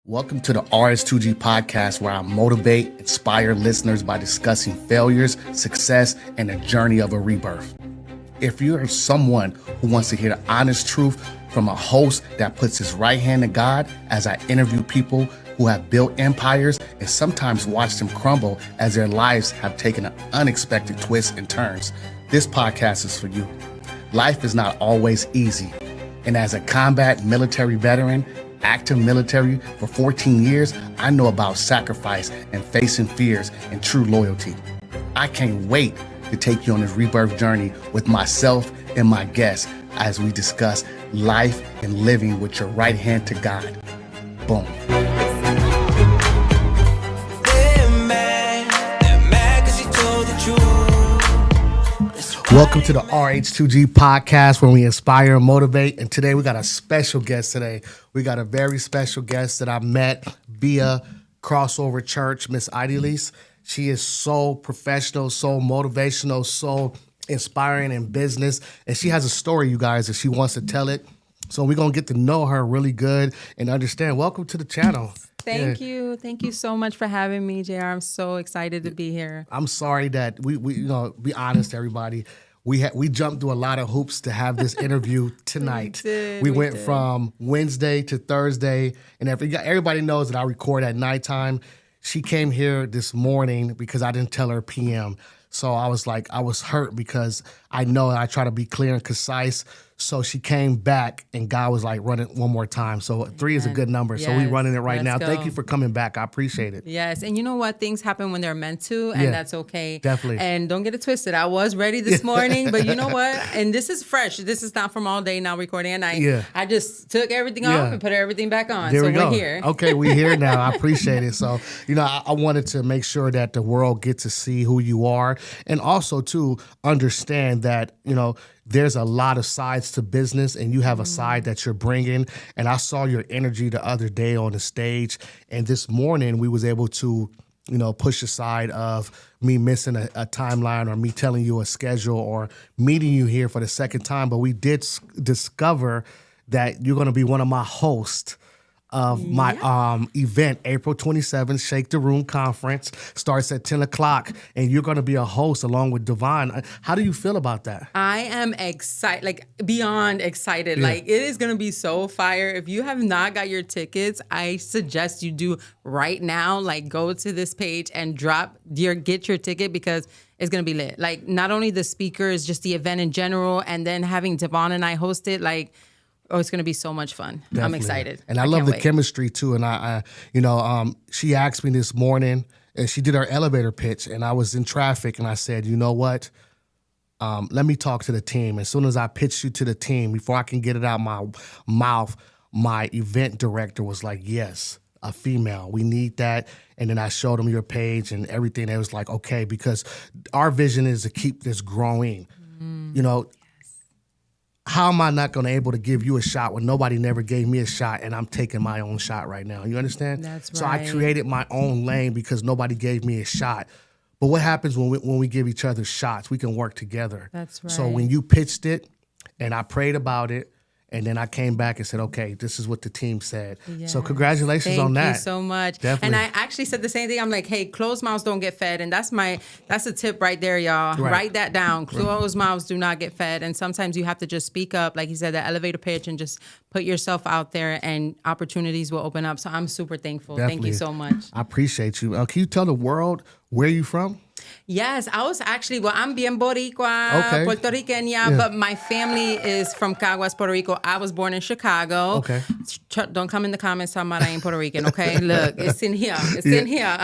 Welcome to the RS2G podcast, where I motivate, inspire listeners by discussing failures, success, and the journey of a rebirth. If you are someone who wants to hear the honest truth from a host that puts his right hand to God, as I interview people who have built empires and sometimes watched them crumble as their lives have taken an unexpected twists and turns, this podcast is for you. Life is not always easy. And as a combat military veteran, active military for 14 years, I know about sacrifice and facing fears and true loyalty. I can't wait to take you on this rebirth journey with myself and my guests as we discuss life and living with your right hand to God. Boom. Welcome to the RH2G podcast, where we inspire and motivate. And today we got a special guest today. We got a very special guest that I met via Crossover Church, Miss Idylli. She is so professional, so motivational, so inspiring in business. And she has a story, you guys, and she wants to tell it. So we're going to get to know her really good and understand. Welcome to the channel. Thank you. Thank you so much for having me, JR. I'm so excited to be here. I'm sorry that we be honest, everybody. We jumped through a lot of hoops to have this interview tonight. We went from Wednesday to Thursday, and everybody knows that I record at nighttime. She came here this morning because I didn't tell her PM. So I was hurt because I know I try to be clear and concise. So she came back and God was like, run it one more time. So 3 is a good number. Yes. So we're running it right now. Go. Thank you for coming back. I appreciate it. Yes. And you know what? Things happen when they're meant to, and that's okay. Definitely. And don't get it twisted. I was ready this morning, but you know what? And this is fresh. This is not from all day now recording at night. Yeah. I just took everything off and put everything back on. There so we go. We're here. Okay, we're here now. I appreciate it. So, I wanted to make sure that the world gets to see who you are, and also to understand that, there's a lot of sides to business, and you have a side that you're bringing. And I saw your energy the other day on the stage, and this morning we was able to, push aside of me missing a timeline or me telling you a schedule or meeting you here for the second time. But we did discover that you're going to be one of my hosts of my event, April 27th, Shake the Room Conference. Starts at 10 o'clock, and you're going to be a host along with Devon. How do you feel about that? I am excited, beyond excited. Yeah. It is going to be so fire. If you have not got your tickets, I suggest you do right now. Go to this page and get your ticket, because it's going to be lit. Not only the speakers, just the event in general, and then having Devon and I host it, it's going to be so much fun. Definitely. I'm excited. And I love the chemistry too. And I she asked me this morning, and she did her elevator pitch, and I was in traffic, and I said, you know what? Let me talk to the team. As soon as I pitched you to the team, before I can get it out my mouth, my event director was like, yes, a female. We need that. And then I showed them your page and everything. They was like, okay, because our vision is to keep this growing. How am I not going to able to give you a shot when nobody never gave me a shot, and I'm taking my own shot right now? You understand? That's right. So I created my own lane because nobody gave me a shot. But what happens when we give each other shots? We can work together. That's right. So when you pitched it, and I prayed about it, and then I came back and said, okay, this is what the team said. Yes. So congratulations on that. Thank you so much. Definitely. And I actually said the same thing. I'm like, hey, closed mouths don't get fed. And that's a tip right there, y'all. Right. Write that down. Closed mouths do not get fed. And sometimes you have to just speak up, like you said, the elevator pitch, and just put yourself out there, and opportunities will open up. So I'm super thankful. Definitely. Thank you so much. I appreciate you. Can you tell the world where you from? Yes, I was actually, I'm bien boricua, Puerto Riqueña, but my family is from Caguas, Puerto Rico. I was born in Chicago. Okay. Don't come in the comments talking about I ain't Puerto Rican, okay? Look, it's in here. It's in here.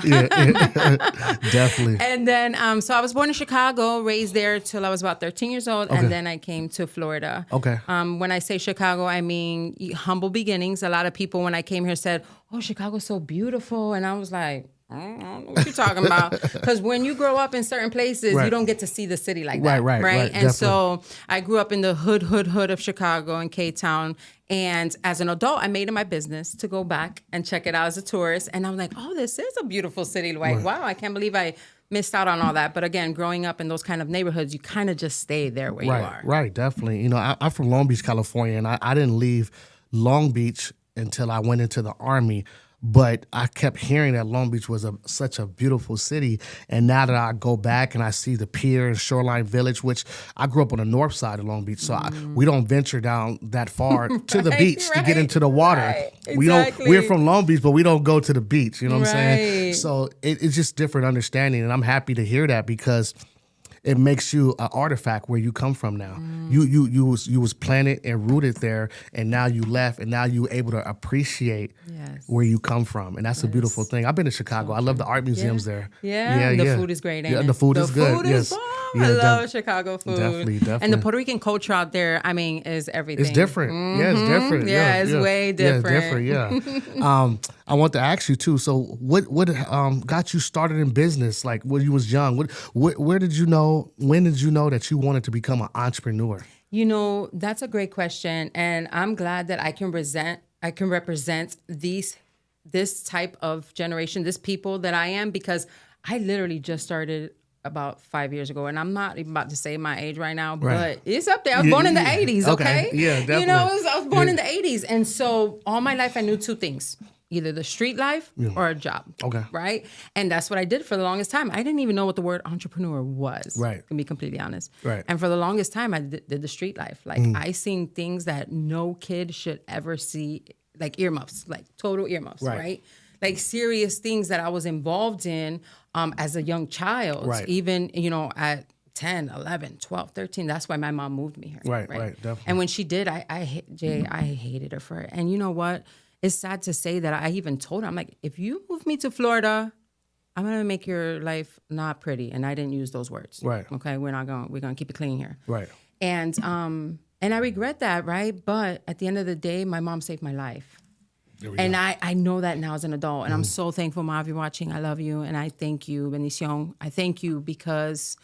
Definitely. And then, so I was born in Chicago, raised there till I was about 13 years old, and then I came to Florida. Okay. When I say Chicago, I mean humble beginnings. A lot of people, when I came here, said, oh, Chicago's so beautiful. And I was like, I don't know what you're talking about. Because when you grow up in certain places, you don't get to see the city like that. Right. And definitely. So I grew up in the hood of Chicago in K-Town. And as an adult, I made it my business to go back and check it out as a tourist. And I'm like, oh, this is a beautiful city. Wow, I can't believe I missed out on all that. But again, growing up in those kind of neighborhoods, you kind of just stay there where you are. Right, definitely. I'm from Long Beach, California, and I didn't leave Long Beach until I went into the Army. But I kept hearing that Long Beach was such a beautiful city. And now that I go back and I see the pier and Shoreline Village, which I grew up on the north side of Long Beach, so we don't venture down that far to the beach to get into the water. Right, exactly. We're from Long Beach, but we don't go to the beach. You know what I'm saying? Right. So it's just different understanding. And I'm happy to hear that because it makes you an artifact where you come from now. You was planted and rooted there, and now you left, and now you able to appreciate where you come from, and that's a beautiful thing. I've been to Chicago. I love the art museums there. The food is great. The food is good. The food is bomb. I love Chicago food. Definitely. And the Puerto Rican culture out there, I mean, is everything. It's different. Yeah, it's different. Yeah, it's way different. Yeah, different. I want to ask you too. So, what got you started in business? Like when you was young, where did you know? When did you know that you wanted to become an entrepreneur? You know, that's a great question, and I'm glad that I can represent this type of generation, this people that I am, because I literally just started about 5 years ago, and I'm not even about to say my age right now, but it's up there. I was born in the 80s, okay? Yeah, definitely. You know, I was born in the 80s, and so all my life I knew two things. Either the street life or a job. Okay. Right? And that's what I did for the longest time. I didn't even know what the word entrepreneur was. Right. To be completely honest. Right. And for the longest time, I did the street life. Like, I seen things that no kid should ever see, like earmuffs, like total earmuffs, right? Like serious things that I was involved in as a young child. Right. Even, you know, at 10, 11, 12, 13. That's why my mom moved me here. Right, definitely. And when she did, I hated her for it. And you know what? It's sad to say that I even told her, I'm like, if you move me to Florida, I'm going to make your life not pretty. And I didn't use those words. Right. Okay. We're going to keep it clean here. Right. And I regret that. Right. But at the end of the day, my mom saved my life. And I know that now as an adult. And I'm so thankful, Ma, if you're watching. I love you. And I thank you, Bendición. I thank you because,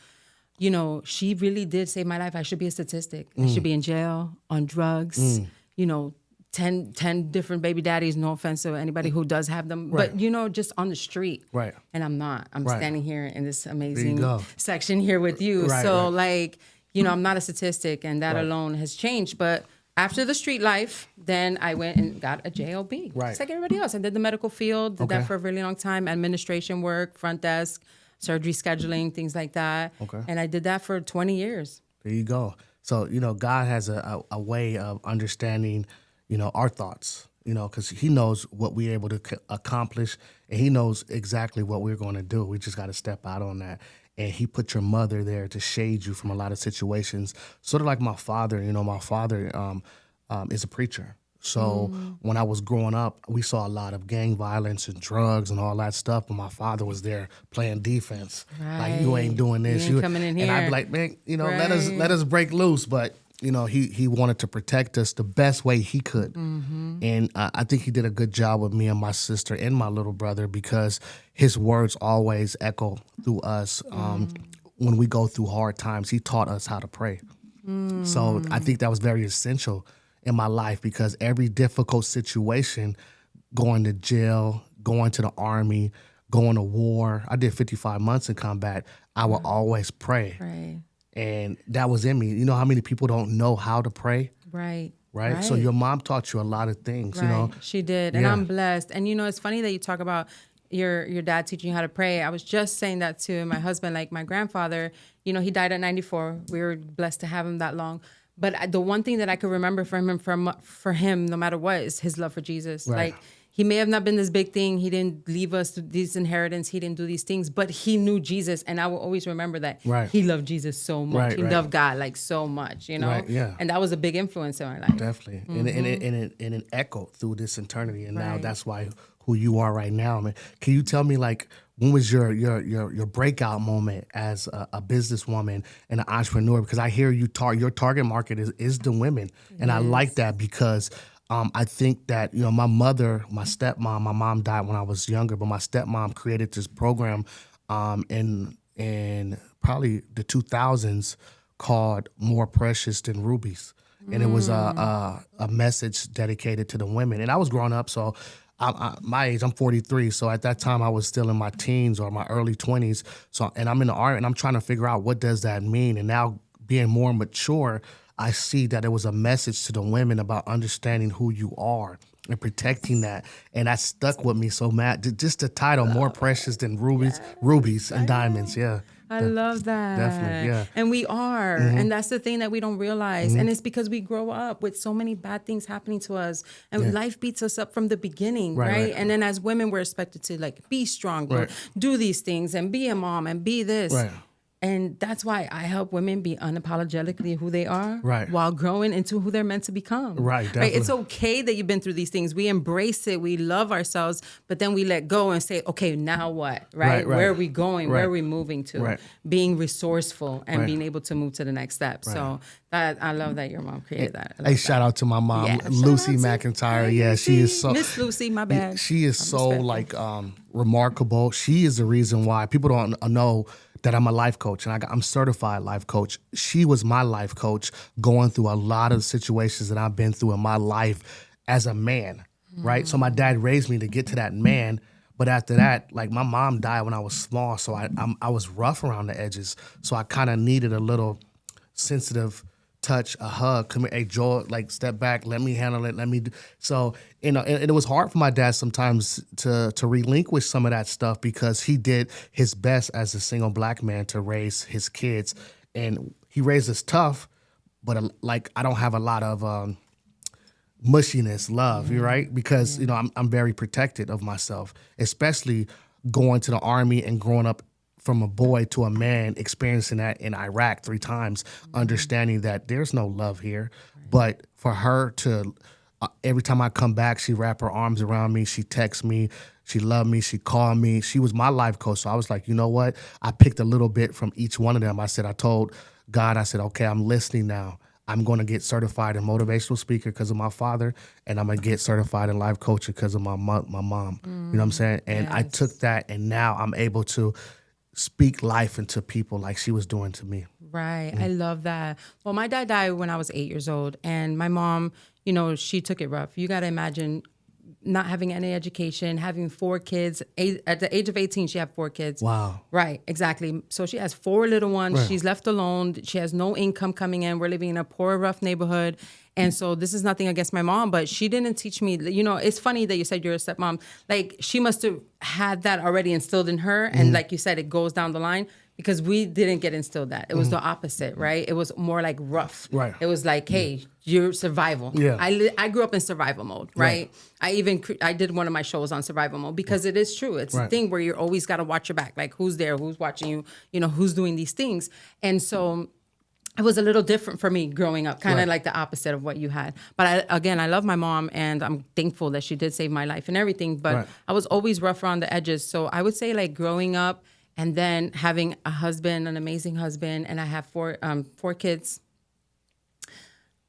you know, she really did save my life. I should be a statistic. I should be in jail, on drugs, you know, 10 different baby daddies, no offense to anybody who does have them, but, you know, just on the street. Right. And I'm not. I'm standing here in this amazing section here with you. Like, you know, I'm not a statistic, and that alone has changed. But after the street life, then I went and got a JOB. Right. Just like everybody else. I did the medical field, did that for a really long time, administration work, front desk, surgery scheduling, things like that. Okay. And I did that for 20 years. There you go. So, you know, God has a way of understanding, you know, our thoughts, you know, because he knows what we're able to accomplish, and he knows exactly what we're going to do. We just got to step out on that. And he put your mother there to shade you from a lot of situations. Sort of like my father, you know, my father is a preacher. So when I was growing up, we saw a lot of gang violence and drugs and all that stuff. But my father was there playing defense. Like, you ain't doing this. You ain't coming in here. And I'd be like, man, you know, let us break loose. But you know, he wanted to protect us the best way he could. And I think he did a good job with me and my sister and my little brother, because his words always echo through us when we go through hard times. He taught us how to pray. So I think that was very essential in my life, because every difficult situation, going to jail, going to the army, going to war, I did 55 months in combat, I would always pray. And that was in me. You know how many people don't know how to pray? Right. So your mom taught you a lot of things, you know? She did. And I'm blessed. And, you know, it's funny that you talk about your dad teaching you how to pray. I was just saying that to my husband. Like, my grandfather, you know, he died at 94. We were blessed to have him that long. But the one thing that I could remember for him, no matter what, is his love for Jesus. Like, he may have not been this big thing. He didn't leave us this inheritance. He didn't do these things, but he knew Jesus. And I will always remember that. He loved Jesus so much. He loved God like so much, you know? And that was a big influence in my life. Definitely. And it echoed through this eternity. And now that's why who you are right now, man. Can you tell me, like, when was your breakout moment as a businesswoman and an entrepreneur? Because I hear your target market is the women. And I like that, because I think that, you know, my stepmom, my mom died when I was younger, but my stepmom created this program in probably the 2000s called More Precious Than Rubies. And it was a message dedicated to the women. And I was growing up, so my age, I'm 43. So at that time, I was still in my teens or my early 20s. So, and I'm in the art, and I'm trying to figure out, what does that mean? And now, being more mature, I see that it was a message to the women about understanding who you are and protecting that. And that stuck with me so mad. Just the title, more precious than rubies and diamonds. Yeah. I love that. Definitely, yeah. And we are. And that's the thing that we don't realize. And it's because we grow up with so many bad things happening to us. And life beats us up from the beginning, right? And then as women, we're expected to like be strong, do these things and be a mom and be this. Right. And that's why I help women be unapologetically who they are while growing into who they're meant to become. Right, definitely. It's okay that you've been through these things. We embrace it. We love ourselves. But then we let go and say, okay, now what? Right? Where are we going? Where are we moving to? Right. Being resourceful and being able to move to the next step. So I love that your mom created that. Hey, shout out to my mom, Lucy McIntyre. Yeah, she is so... Miss Lucy, my bad. She is so like remarkable. She is the reason why people don't know that I'm a life coach and I'm certified life coach. She was my life coach going through a lot of situations that I've been through in my life as a man, right? So my dad raised me to get to that man. But after that, like my mom died when I was small. So I was rough around the edges. So I kind of needed a little sensitive touch, a hug. Come here, hey, Joel, like step back, let me handle it. Let me do. So, you know, and it was hard for my dad sometimes to relinquish some of that stuff because he did his best as a single black man to raise his kids. And he raised us tough, but like I don't have a lot of mushiness, love, you're right? Because, you know, I'm very protected of myself, especially going to the Army and growing up from a boy to a man, experiencing that in Iraq 3 times, understanding that there's no love here. But for her to, every time I come back, she wrap her arms around me, she texts me, she loved me, she called me. She was my life coach. So I was like, you know what? I picked a little bit from each one of them. I told God, I said, okay, I'm listening now. I'm going to get certified in motivational speaker because of my father, and I'm going to get certified in life coaching because of my mom. You know what I'm saying? And I took that, and now I'm able to speak life into people like she was doing to me. Right. I love that. Well, my dad died when I was 8 years old, and my mom, you know, she took it rough. You got to imagine not having any education, having 4 kids. At the age of 18, she had 4 kids. Wow. Right, exactly. So she has 4 little ones. Right. She's left alone. She has no income coming in. We're living in a poor, rough neighborhood. And so this is nothing against my mom, but she didn't teach me, you know, it's funny that you said you're a stepmom. Like, she must have had that already instilled in her. And like you said, it goes down the line. Because we didn't get instilled that. It was the opposite, right? It was more like rough. Right. It was like, hey, you're survival. Yeah. I grew up in survival mode, right? I did one of my shows on survival mode because it is true. It's a thing where you always got to watch your back. Like, who's there? Who's watching you? You know, who's doing these things? And so it was a little different for me growing up, kind of like the opposite of what you had. But I love my mom, and I'm thankful that she did save my life and everything. But I was always rough around the edges. So I would say, like, growing up, and then having a husband, an amazing husband, and I have 4 kids.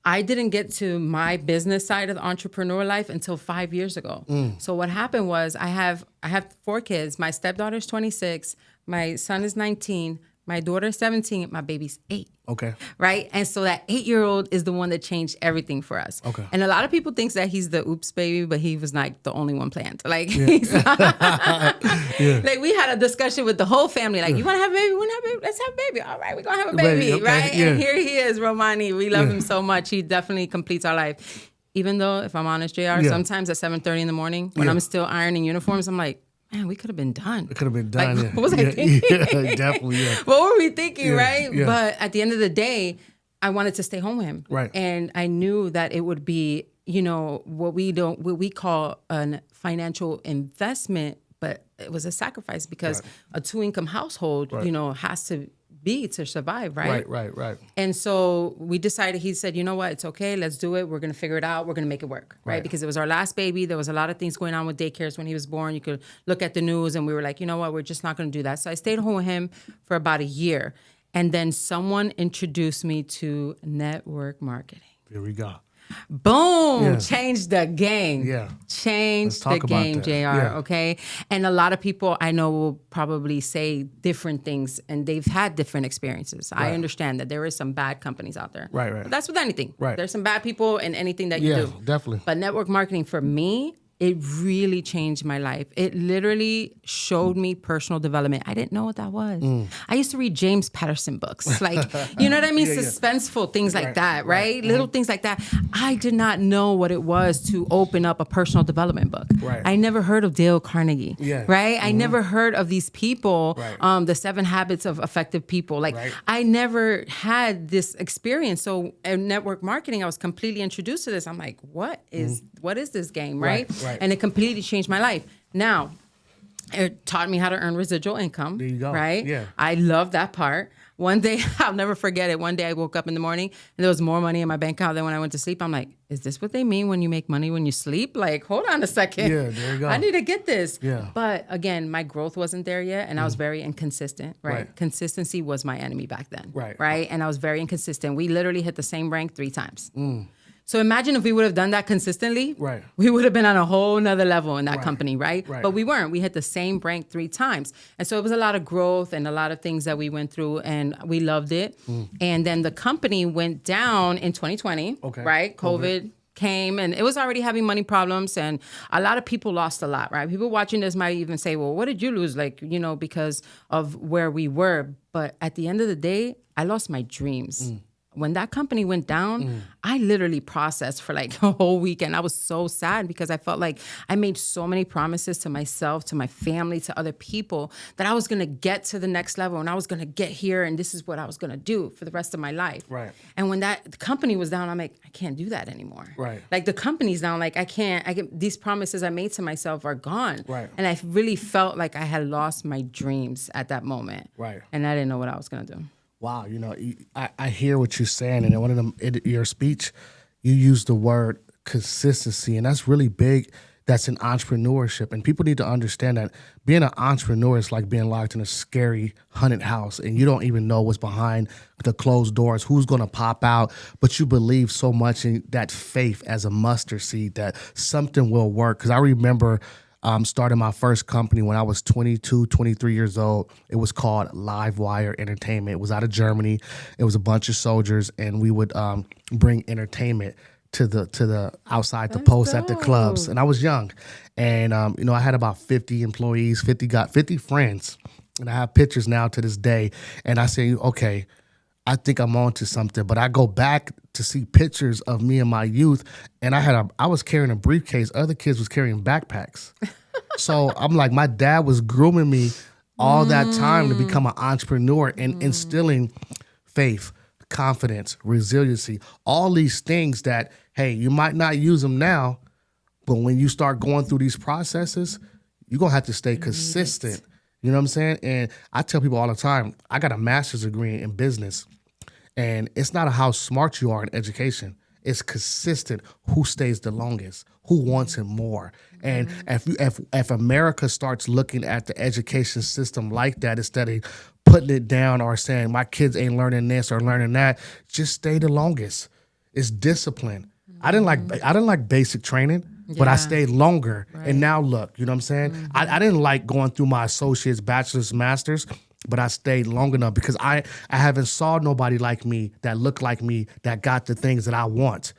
I didn't get to my business side of the entrepreneur life until 5 years ago. So what happened was I have 4 kids. My stepdaughter's 26, my son is 19, my daughter's 17, my baby's 8. Okay. Right? And so that 8-year-old is the one that changed everything for us. Okay. And a lot of people think that he's the oops baby, but he was like the only one planned. Like, he's not. Like, we had a discussion with the whole family. Like, you want to have a baby? We want to have a baby? Let's have a baby. All right, we're going to have a baby. Okay. Right? Yeah. And here he is, Romani. We love him so much. He definitely completes our life. Even though, if I'm honest, JR, sometimes at 7:30 in the morning, when I'm still ironing uniforms, I'm like, man, we could have been done. It could have been done. Like, what was I thinking? Yeah, definitely. Yeah. What were we thinking, right? Yeah. But at the end of the day, I wanted to stay home with him. Right. And I knew that it would be, you know, what we call a financial investment, but it was a sacrifice because a 2-income household, you know, has to be to survive, right? Right. And so we decided, he said, you know what, it's okay, let's do it. We're going to figure it out. We're going to make it work, right? Because it was our last baby. There was a lot of things going on with daycares when he was born. You could look at the news and we were like, you know what, we're just not going to do that. So I stayed home with him for about a year. And then someone introduced me to network marketing. Here we go. Boom! Yeah. Changed the game. Yeah. Changed the game, JR, okay? And a lot of people I know will probably say different things, and they've had different experiences. I understand that there is some bad companies out there. Right. But that's with anything. Right. There's some bad people in anything that you do. Yeah, definitely. But network marketing for me, it really changed my life. It literally showed me personal development. I didn't know what that was. I used to read James Patterson books, like, you know what I mean? Suspenseful things like that, right? Little things like that. I did not know what it was to open up a personal development book. I never heard of Dale Carnegie, right? I never heard of these people, the 7 Habits of Effective People. Like, I never had this experience. So in network marketing, I was completely introduced to this. I'm like, what is this game, right? And it completely changed my life. Now, it taught me how to earn residual income. There you go. Right? Yeah. I love that part. One day, I'll never forget it. One day I woke up in the morning and there was more money in my bank account than when I went to sleep. I'm like, is this what they mean when you make money when you sleep? Like, hold on a second. Yeah, there you go. I need to get this. Yeah. But again, my growth wasn't there yet and I was very inconsistent, right? Consistency was my enemy back then. Right? And I was very inconsistent. We literally hit the same rank 3 times. So imagine if we would have done that consistently, we would have been on a whole nother level in that company, right? But we weren't. We hit the same rank 3 times. And so it was a lot of growth and a lot of things that we went through and we loved it. And then the company went down in 2020, right? COVID came and it was already having money problems and a lot of people lost a lot, right? People watching this might even say, well, what did you lose? Like, you know, because of where we were. But at the end of the day, I lost my dreams. When that company went down, I literally processed for like a whole weekend. I was so sad because I felt like I made so many promises to myself, to my family, to other people that I was going to get to the next level and I was going to get here and this is what I was going to do for the rest of my life. And when the company was down, I'm like, I can't do that anymore. Like the company's down, like these promises I made to myself are gone. And I really felt like I had lost my dreams at that moment. And I didn't know what I was going to do. Wow, you know, I hear what you're saying, and in one of them, in your speech, you used the word consistency, and that's really big. That's in entrepreneurship, and people need to understand that being an entrepreneur is like being locked in a scary haunted house, and you don't even know what's behind the closed doors, who's going to pop out, but you believe so much in that faith as a mustard seed that something will work. Because I remember starting my first company when I was 22, 23 years old. It was called Livewire Entertainment. It was out of Germany. It was a bunch of soldiers, and we would bring entertainment to the outside the post at the clubs. And I was young, and you know, I had about 50 employees, 50 friends, and I have pictures now to this day. And I say, okay, I think I'm on to something. But I go back to see pictures of me in my youth, and I was carrying a briefcase. Other kids was carrying backpacks. So I'm like, my dad was grooming me all that time to become an entrepreneur and instilling faith, confidence, resiliency, all these things that, hey, you might not use them now, but when you start going through these processes, you're going to have to stay consistent. You know what I'm saying? And I tell people all the time, I got a master's degree in business. And it's not how smart you are in education. It's consistent. Who stays the longest? Who wants it more? And if America starts looking at the education system like that, instead of putting it down or saying my kids ain't learning this or learning that, just stay the longest. It's discipline. I didn't like basic training, but I stayed longer. And now look, you know what I'm saying? I didn't like going through my associates, bachelor's, master's, but I stayed long enough because I haven't saw nobody like me that looked like me that got the things that I want.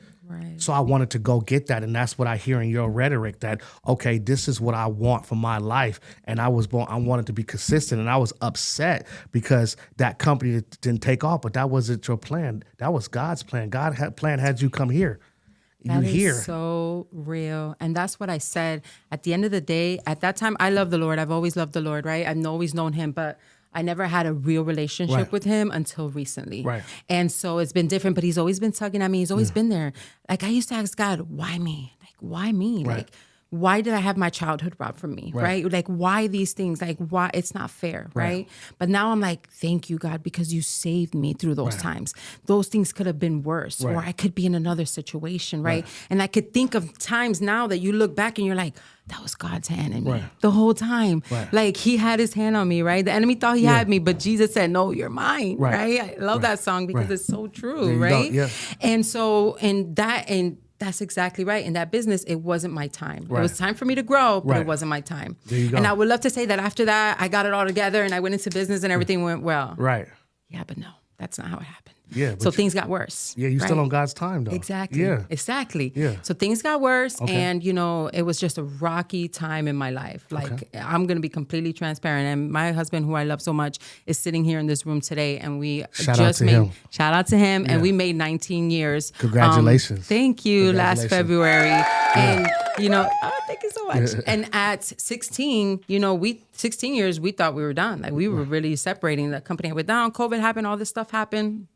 So I wanted to go get that. And that's what I hear in your rhetoric that, okay, this is what I want for my life. And I wanted to be consistent. And I was upset because that company didn't take off, but that wasn't your plan. That was God's plan. God's plan had you come here. That is so real. And that's what I said. At the end of the day, at that time, I love the Lord. I've always loved the Lord, right? I've always known him, but I never had a real relationship with him until recently. And so it's been different, but he's always been tugging at me. He's always been there. Like, I used to ask God, why me? Like, why me? Like, why did I have my childhood robbed from me, right? Like, why these things? Like, why? It's not fair, right? But now I'm like, thank you, God, because you saved me through those times. Those things could have been worse, or I could be in another situation, right? And I could think of times now that you look back and you're like, that was God's hand in me the whole time. Like, he had his hand on me, right? The enemy thought he had me, but Jesus said, no, you're mine, right? I love that song because it's so true, right? And so, that's exactly right. In that business, it wasn't my time. It was time for me to grow, but it wasn't my time. There you go. And I would love to say that after that, I got it all together and I went into business and everything went well. Yeah, but no, that's not how it happened. Yeah. So things got worse. Yeah, you're still on God's time, though. Exactly. Yeah. Exactly. Yeah. So things got worse. Okay. And, it was just a rocky time in my life. Like, I'm going to be completely transparent. And my husband, who I love so much, is sitting here in this room today. And we shout out to him. Yeah. And we made 19 years. Congratulations. Thank you. Last February. And, thank you so much. And at 16, 16 years, we thought we were done. Like, we were really separating. The company went down. COVID happened. All this stuff happened.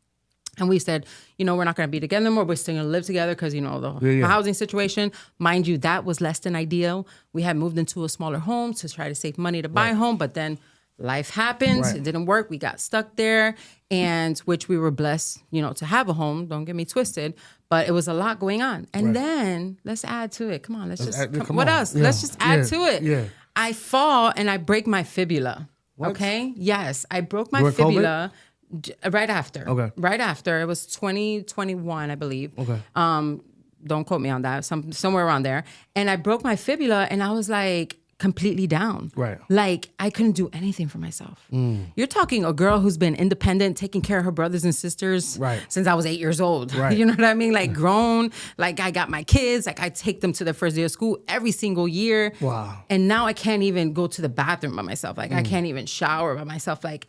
And we said, we're not going to be together anymore. We're still going to live together because, the housing situation. Mind you, that was less than ideal. We had moved into a smaller home to try to save money to buy a home. But then life happened. It didn't work. We got stuck there. And which we were blessed, to have a home. Don't get me twisted. But it was a lot going on. And then let's add to it. Come on. Let's just, what else? Yeah. Let's just add to it. Yeah. I fall and I break my fibula. What? Okay? Yes. I broke my fibula. COVID? Right after. Okay. Right after. It was 2021, I believe. Okay. Don't quote me on that. Somewhere around there. And I broke my fibula and I was like completely down. Right. Like I couldn't do anything for myself. You're talking a girl who's been independent, taking care of her brothers and sisters since I was 8 years old. Right. You know what I mean? Like grown, like I got my kids, like I take them to their first day of school every single year. Wow. And now I can't even go to the bathroom by myself. Like I can't even shower by myself. Like,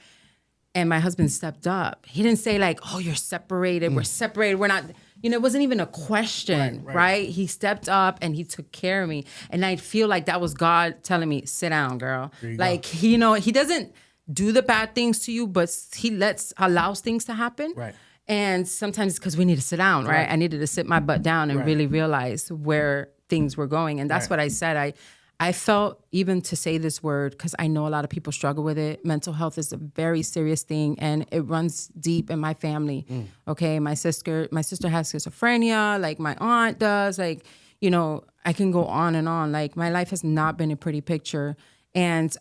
and my husband stepped up. He didn't say like, oh, you're separated. We're separated. We're not, it wasn't even a question, right? He stepped up and he took care of me. And I feel like that was God telling me, sit down, girl. Like, he doesn't do the bad things to you, but he allows things to happen. Right. And sometimes it's because we need to sit down, right? I needed to sit my butt down and really realize where things were going. And that's what I said. I felt, even to say this word, because I know a lot of people struggle with it, mental health is a very serious thing and it runs deep in my family. Okay, my sister has schizophrenia, like my aunt does, like, I can go on and on. Like my life has not been a pretty picture. And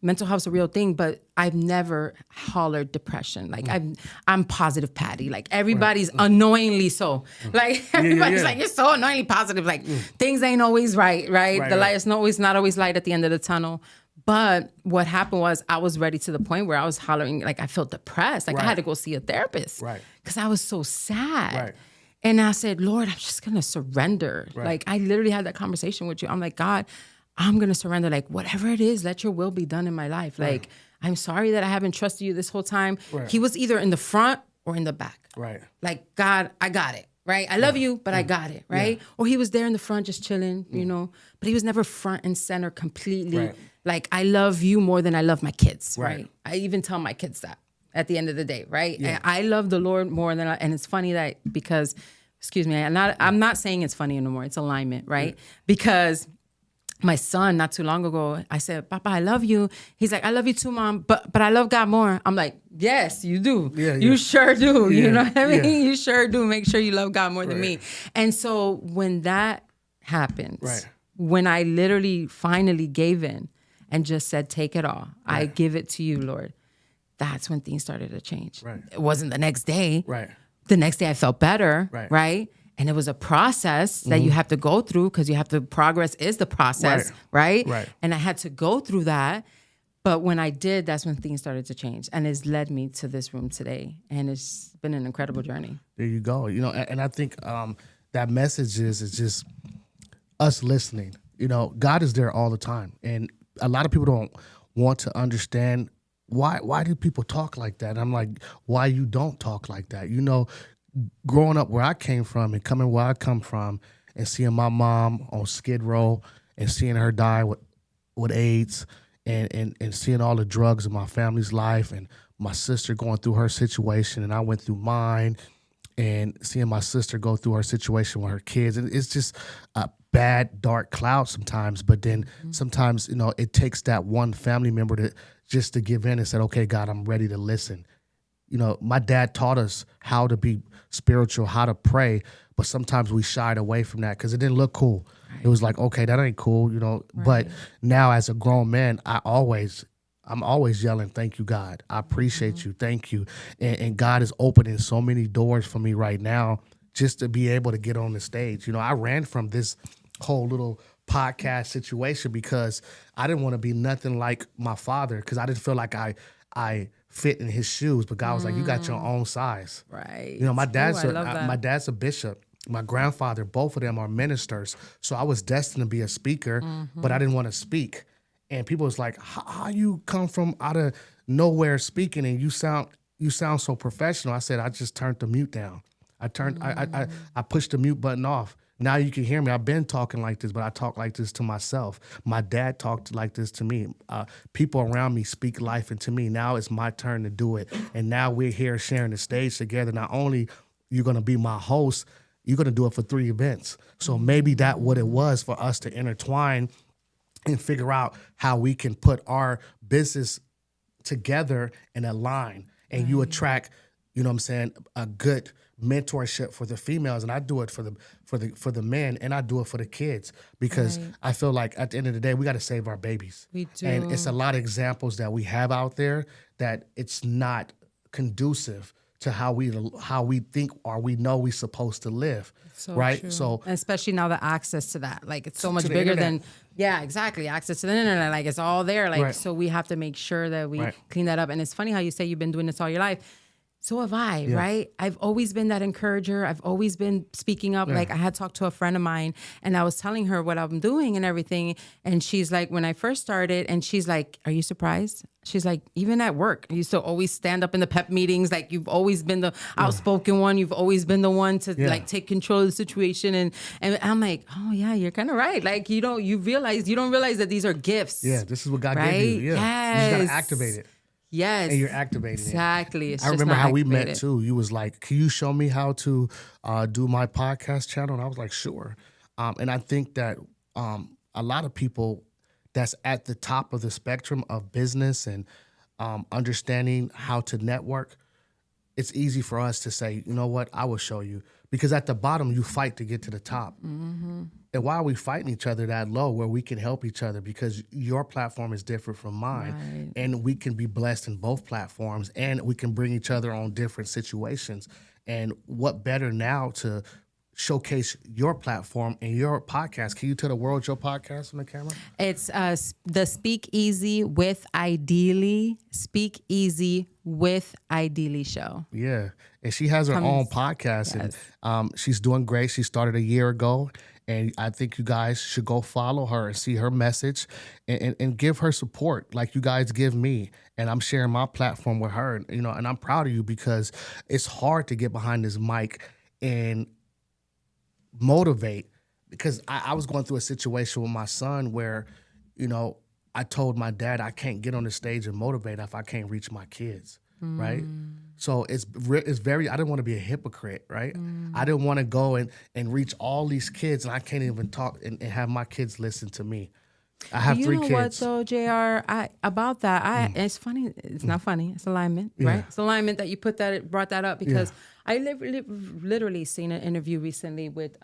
mental health's a real thing, but I've never hollered depression. Like I'm positive Patty. Like everybody's annoyingly so. Like everybody's like, you're so annoyingly positive. Like things ain't always right? The light is not always light at the end of the tunnel. But what happened was I was ready to the point where I was hollering, like I felt depressed. Like I had to go see a therapist because I was so sad. Right. And I said, Lord, I'm just going to surrender. Like I literally had that conversation with you. I'm like, God, I'm going to surrender. Like, whatever it is, let your will be done in my life. Like, I'm sorry that I haven't trusted you this whole time. He was either in the front or in the back. Right. Like, God, I got it. Right. I love you, but I got it. Right. Yeah. Or he was there in the front just chilling, but he was never front and center completely. Like, I love you more than I love my kids. Right. I even tell my kids that at the end of the day. Right. Yeah. And I love the Lord more than and it's funny that because, excuse me, I'm not saying it's funny anymore. It's alignment. Right. Yeah. Because my son, not too long ago, I said, Papa, I love you. He's like, I love you too, Mom, but I love God more. I'm like, yes, you do. Yeah, you sure do. Yeah, you know what I mean? Yeah. You sure do. Make sure you love God more than me. And so when that happened, when I literally finally gave in and just said, take it all. I give it to you, Lord. That's when things started to change. Right. It wasn't the next day. Right. The next day I felt better. Right. And it was a process that you have to go through because progress is the process, right? And I had to go through that. But when I did, that's when things started to change. And it's led me to this room today. And it's been an incredible journey. There you go. And I think that message is just us listening. God is there all the time. And a lot of people don't want to understand why do people talk like that? And I'm like, why you don't talk like that? Growing up where I came from and coming where I come from and seeing my mom on Skid Row and seeing her die with AIDS and seeing all the drugs in my family's life and my sister going through her situation and I went through mine and seeing my sister go through her situation with her kids. And it's just a bad, dark cloud sometimes. But then sometimes, it takes that one family member to give in and say, okay, God, I'm ready to listen. My dad taught us how to be spiritual, how to pray, but sometimes we shied away from that because it didn't look cool. Right. It was like, okay, that ain't cool, But now as a grown man, I'm always yelling, thank you, God. I appreciate you. Thank you. And God is opening so many doors for me right now just to be able to get on the stage. I ran from this whole little podcast situation because I didn't want to be nothing like my father because I didn't feel like I fit in his shoes, but God was like, you got your own size. Right. You know, my dad's I love that. my dad's a bishop. My grandfather, both of them are ministers. So I was destined to be a speaker, but I didn't want to speak. And people was like, how you come from out of nowhere speaking and you sound so professional? I said, I just turned the mute down. I pushed the mute button off. Now you can hear me. I've been talking like this, but I talk like this to myself. My dad talked like this to me. People around me speak life into me. Now it's my turn to do it. And now we're here sharing the stage together. Not only you're going to be my host, you're going to do it for 3 events. So maybe that's what it was for us to intertwine and figure out how we can put our business together and align. And you attract, you know what I'm saying, a good mentorship for the females, and I do it for the men, and I do it for the kids, because I feel like at the end of the day we got to save our babies. We do. And it's a lot of examples that we have out there that it's not conducive to how we think or we know we're supposed to live. So right? true. So and especially now the access to that, like it's so much the bigger internet. exactly, access to the internet, like it's all there, like so we have to make sure that we clean that up. And it's funny how you say you've been doing this all your life. So have I, right? I've always been that encourager. I've always been speaking up. Like I had talked to a friend of mine and I was telling her what I'm doing and everything. And she's like, when I first started, and she's like, are you surprised? She's like, even at work, you used to always stand up in the pep meetings. Like you've always been the outspoken one. You've always been the one to like take control of the situation. And I'm like, oh yeah, you're kind of right. Like you don't realize that these are gifts. Yeah, this is what God right? gave you. Yeah. Yes. You just got to activate it. Yes. And you're activating exactly. it. I remember how we met too. You was like, can you show me how to do my podcast channel? And I was like, sure. And I think that a lot of people that's at the top of the spectrum of business and understanding how to network, it's easy for us to say, you know what, I will show you. Because at the bottom, you fight to get to the top. Mm-hmm. And why are we fighting each other that low where we can help each other? Because your platform is different from mine. Right. And we can be blessed in both platforms, and we can bring each other on different situations. And what better now to showcase your platform and your podcast? Can you tell the world your podcast on the camera? It's the Speak Easy with Idylli. Speak Easy with Idylli show. Yeah. And she has her own podcast, and she's doing great. She started a year ago. And I think you guys should go follow her and see her message and give her support like you guys give me. And I'm sharing my platform with her, you know, and I'm proud of you because it's hard to get behind this mic and motivate. Because I was going through a situation with my son where, you know, I told my dad I can't get on the stage and motivate if I can't reach my kids, right? So it's very, I didn't want to be a hypocrite, right? I didn't want to go and reach all these kids and I can't even talk and have my kids listen to me. I have 3 kids. You know what though, JR, about that, it's funny, it's not funny, it's alignment, right? It's alignment that you brought that up because I literally seen an interview recently with,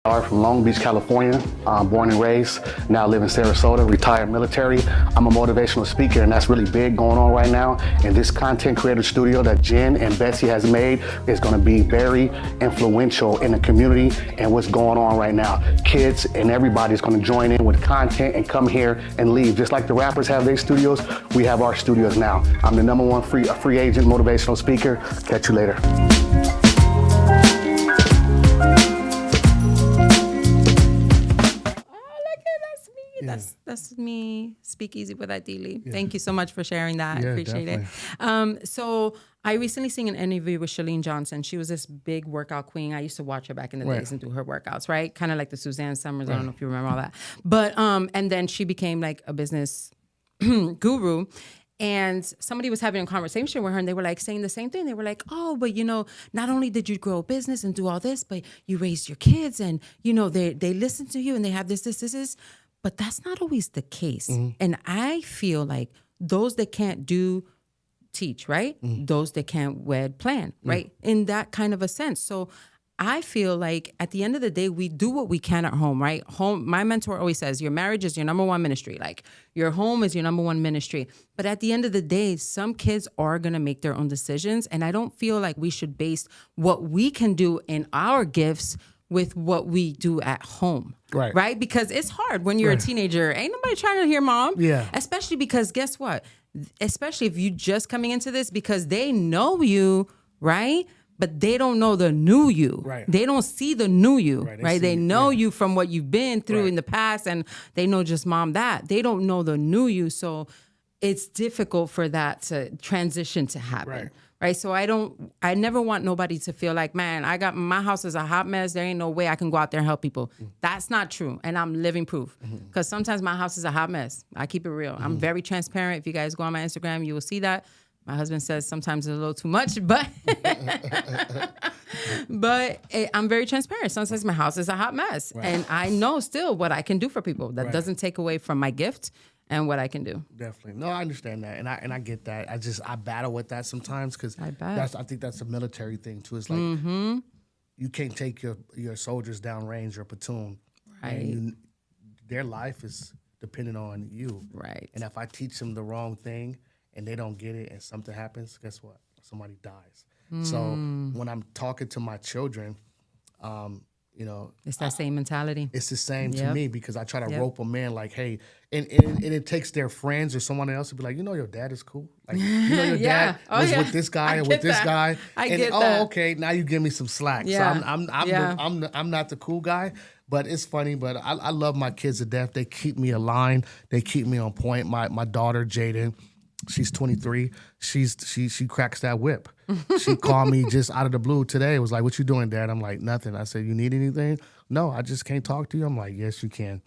From Long Beach, California, born and raised, now live in Sarasota, retired military. I'm a motivational speaker, and that's really big going on right now. And this content creator studio that Jen and Betsy has made is going to be very influential in the community and what's going on right now. Kids and everybody's going to join in with content and come here and leave. Just like the rappers have their studios, we have our studios now. I'm the #1 free agent motivational speaker. Catch you later. That's me. Speak Easy with Idylli. Thank you so much for sharing that. I appreciate it. So I recently seen an interview with Chalene Johnson. She was this big workout queen. I used to watch her back in the days and do her workouts, right? Kind of like the Suzanne Summers. I don't know if you remember all that. But and then she became like a business guru. And somebody was having a conversation with her and they were like saying the same thing. They were like, oh, but you know, not only did you grow a business and do all this, but you raised your kids and, you know, they listen to you and they have this. But that's not always the case. And I feel like those that can't do, teach, right? Those that can't wed, plan, right? In that kind of a sense. So I feel like at the end of the day, we do what we can at home, right? Home. My mentor always says, your marriage is your #1 ministry. Like your home is your #1 ministry. But at the end of the day, some kids are going to make their own decisions. And I don't feel like we should base what we can do in our gifts with what we do at home. Right? Because it's hard when you're a teenager. Ain't nobody trying to hear mom. Yeah. Especially because guess what? especially if you just coming into this, because they know you, right? But they don't know the new you. Right. They don't see the new you, right? They see- know you from what you've been through in the past, and they know just mom that. They don't know the new you. So it's difficult for that to transition to happen. Right. So I never want nobody to feel like, man, my house is a hot mess. There ain't no way I can go out there and help people. That's not true. And I'm living proof. Because sometimes my house is a hot mess. I keep it real. I'm very transparent. If you guys go on my Instagram, you will see that. My husband says sometimes it's a little too much, but I'm very transparent. Sometimes my house is a hot mess. And I know still what I can do for people. That doesn't take away from my gift and what I can do. Definitely. No, I understand that. And I get that. I battle with that sometimes because I think that's a military thing too. It's like you can't take your soldiers downrange or platoon. Right. And their life is dependent on you. Right. And if I teach them the wrong thing and they don't get it and something happens, guess what? Somebody dies. So when I'm talking to my children, it's that same mentality. It's the same to me because I try to rope them in like, hey, and it takes their friends or someone else to be like, your dad is cool. Like, your dad was with this guy or with this guy. I get that. Okay, now you give me some slack. Yeah. So I'm not the cool guy, but it's funny. But I love my kids to death. They keep me aligned. They keep me on point. My daughter Jaden, she's 23. She cracks that whip. She called me just out of the blue today. It was like, "What you doing, Dad?" I'm like, "Nothing." I said, "You need anything?" "No, I just can't talk to you." I'm like, "Yes, you can."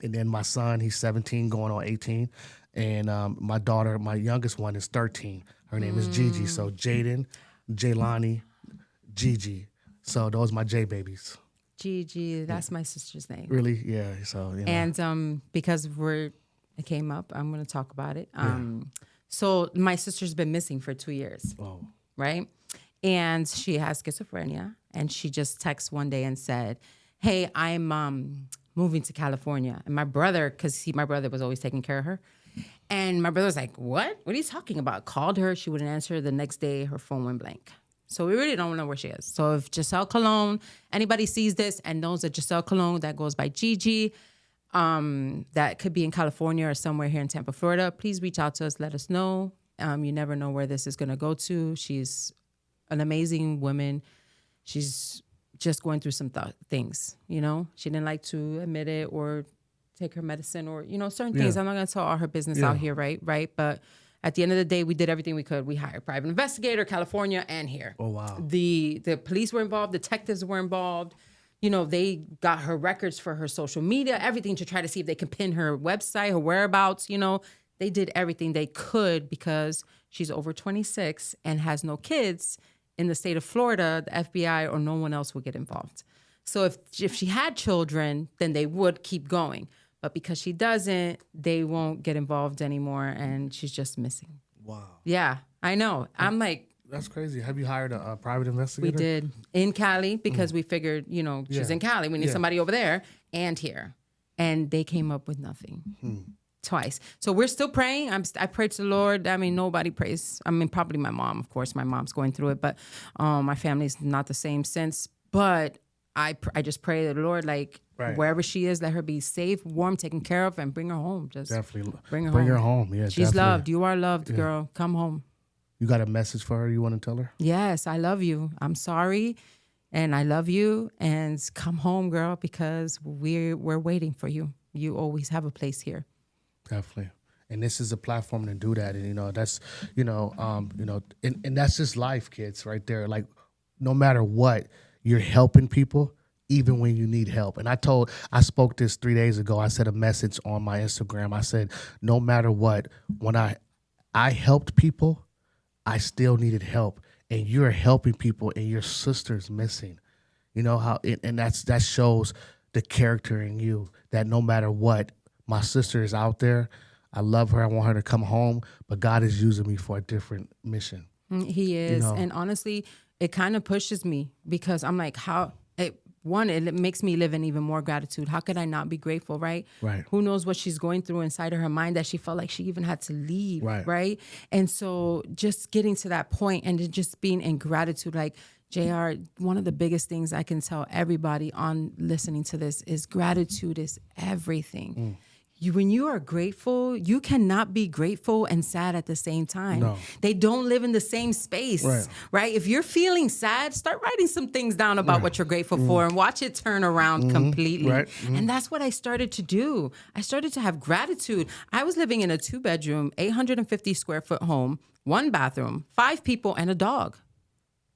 And then my son, he's 17, going on 18, and my daughter, my youngest one, is 13. Her name is Gigi. So Jaden, Jaylani, Gigi. So those are my J babies. Gigi, that's my sister's name. Really? Yeah. So and because it came up, I'm going to talk about it. So my sister's been missing for 2 years. Oh. Right? And she has schizophrenia. And she just texted one day and said, "Hey, I'm moving to California." And my brother, because my brother was always taking care of her. And my brother was like, "What? What are you talking about?" Called her. She wouldn't answer. The next day, her phone went blank. So we really don't know where she is. So if Giselle Colon, anybody sees this and knows that Giselle Colon, that goes by Gigi, that could be in California or somewhere here in Tampa, Florida, please reach out to us. Let us know. You never know where this is going to go to. She's an amazing woman. She's just going through some things, She didn't like to admit it or take her medicine or, certain things. I'm not going to tell all her business out here, right? But at the end of the day, we did everything we could. We hired a private investigator, California and here. Oh, wow. The police were involved. Detectives were involved. They got her records for her social media, everything to try to see if they can pin her website, her whereabouts, They did everything they could because she's over 26 and has no kids. In the state of Florida, the FBI or no one else would get involved. So if she had children, then they would keep going. But because she doesn't, they won't get involved anymore, and she's just missing. Wow. Yeah, I know. I'm like... That's crazy. Have you hired a private investigator? We did. In Cali, because we figured, she's in Cali. We need somebody over there and here. And they came up with nothing. Twice. So we're still praying. I prayed to the Lord. I mean, nobody prays. I mean, probably my mom, of course. My mom's going through it, but my family's not the same since. But I just pray to the Lord, like, wherever she is, let her be safe, warm, taken care of, and bring her home. Just definitely bring her home. Yeah, she's definitely loved. You are loved, girl. Come home. You got a message for her you want to tell her? Yes, I love you. I'm sorry, and I love you. And come home, girl, because we're waiting for you. You always have a place here. Definitely. And this is a platform to do that. And, that's, and that's just life, kids, right there. Like, no matter what, you're helping people, even when you need help. And I spoke this 3 days ago. I said a message on my Instagram. I said, no matter what, when I helped people, I still needed help. And you're helping people and your sister's missing. And that shows the character in you, that no matter what, my sister is out there. I love her. I want her to come home. But God is using me for a different mission. He is. And honestly, it kind of pushes me because I'm like, it makes me live in even more gratitude. How could I not be grateful, right? Right. Who knows what she's going through inside of her mind that she felt like she even had to leave, right? And so just getting to that point and just being in gratitude, like, JR, one of the biggest things I can tell everybody on listening to this is gratitude is everything. when you are grateful, you cannot be grateful and sad at the same time. No. They don't live in the same space, right? If you're feeling sad, start writing some things down about what you're grateful for and watch it turn around completely. Right. And that's what I started to do. I started to have gratitude. I was living in a 2-bedroom, 850 square foot home, 1 bathroom, 5 people and a dog.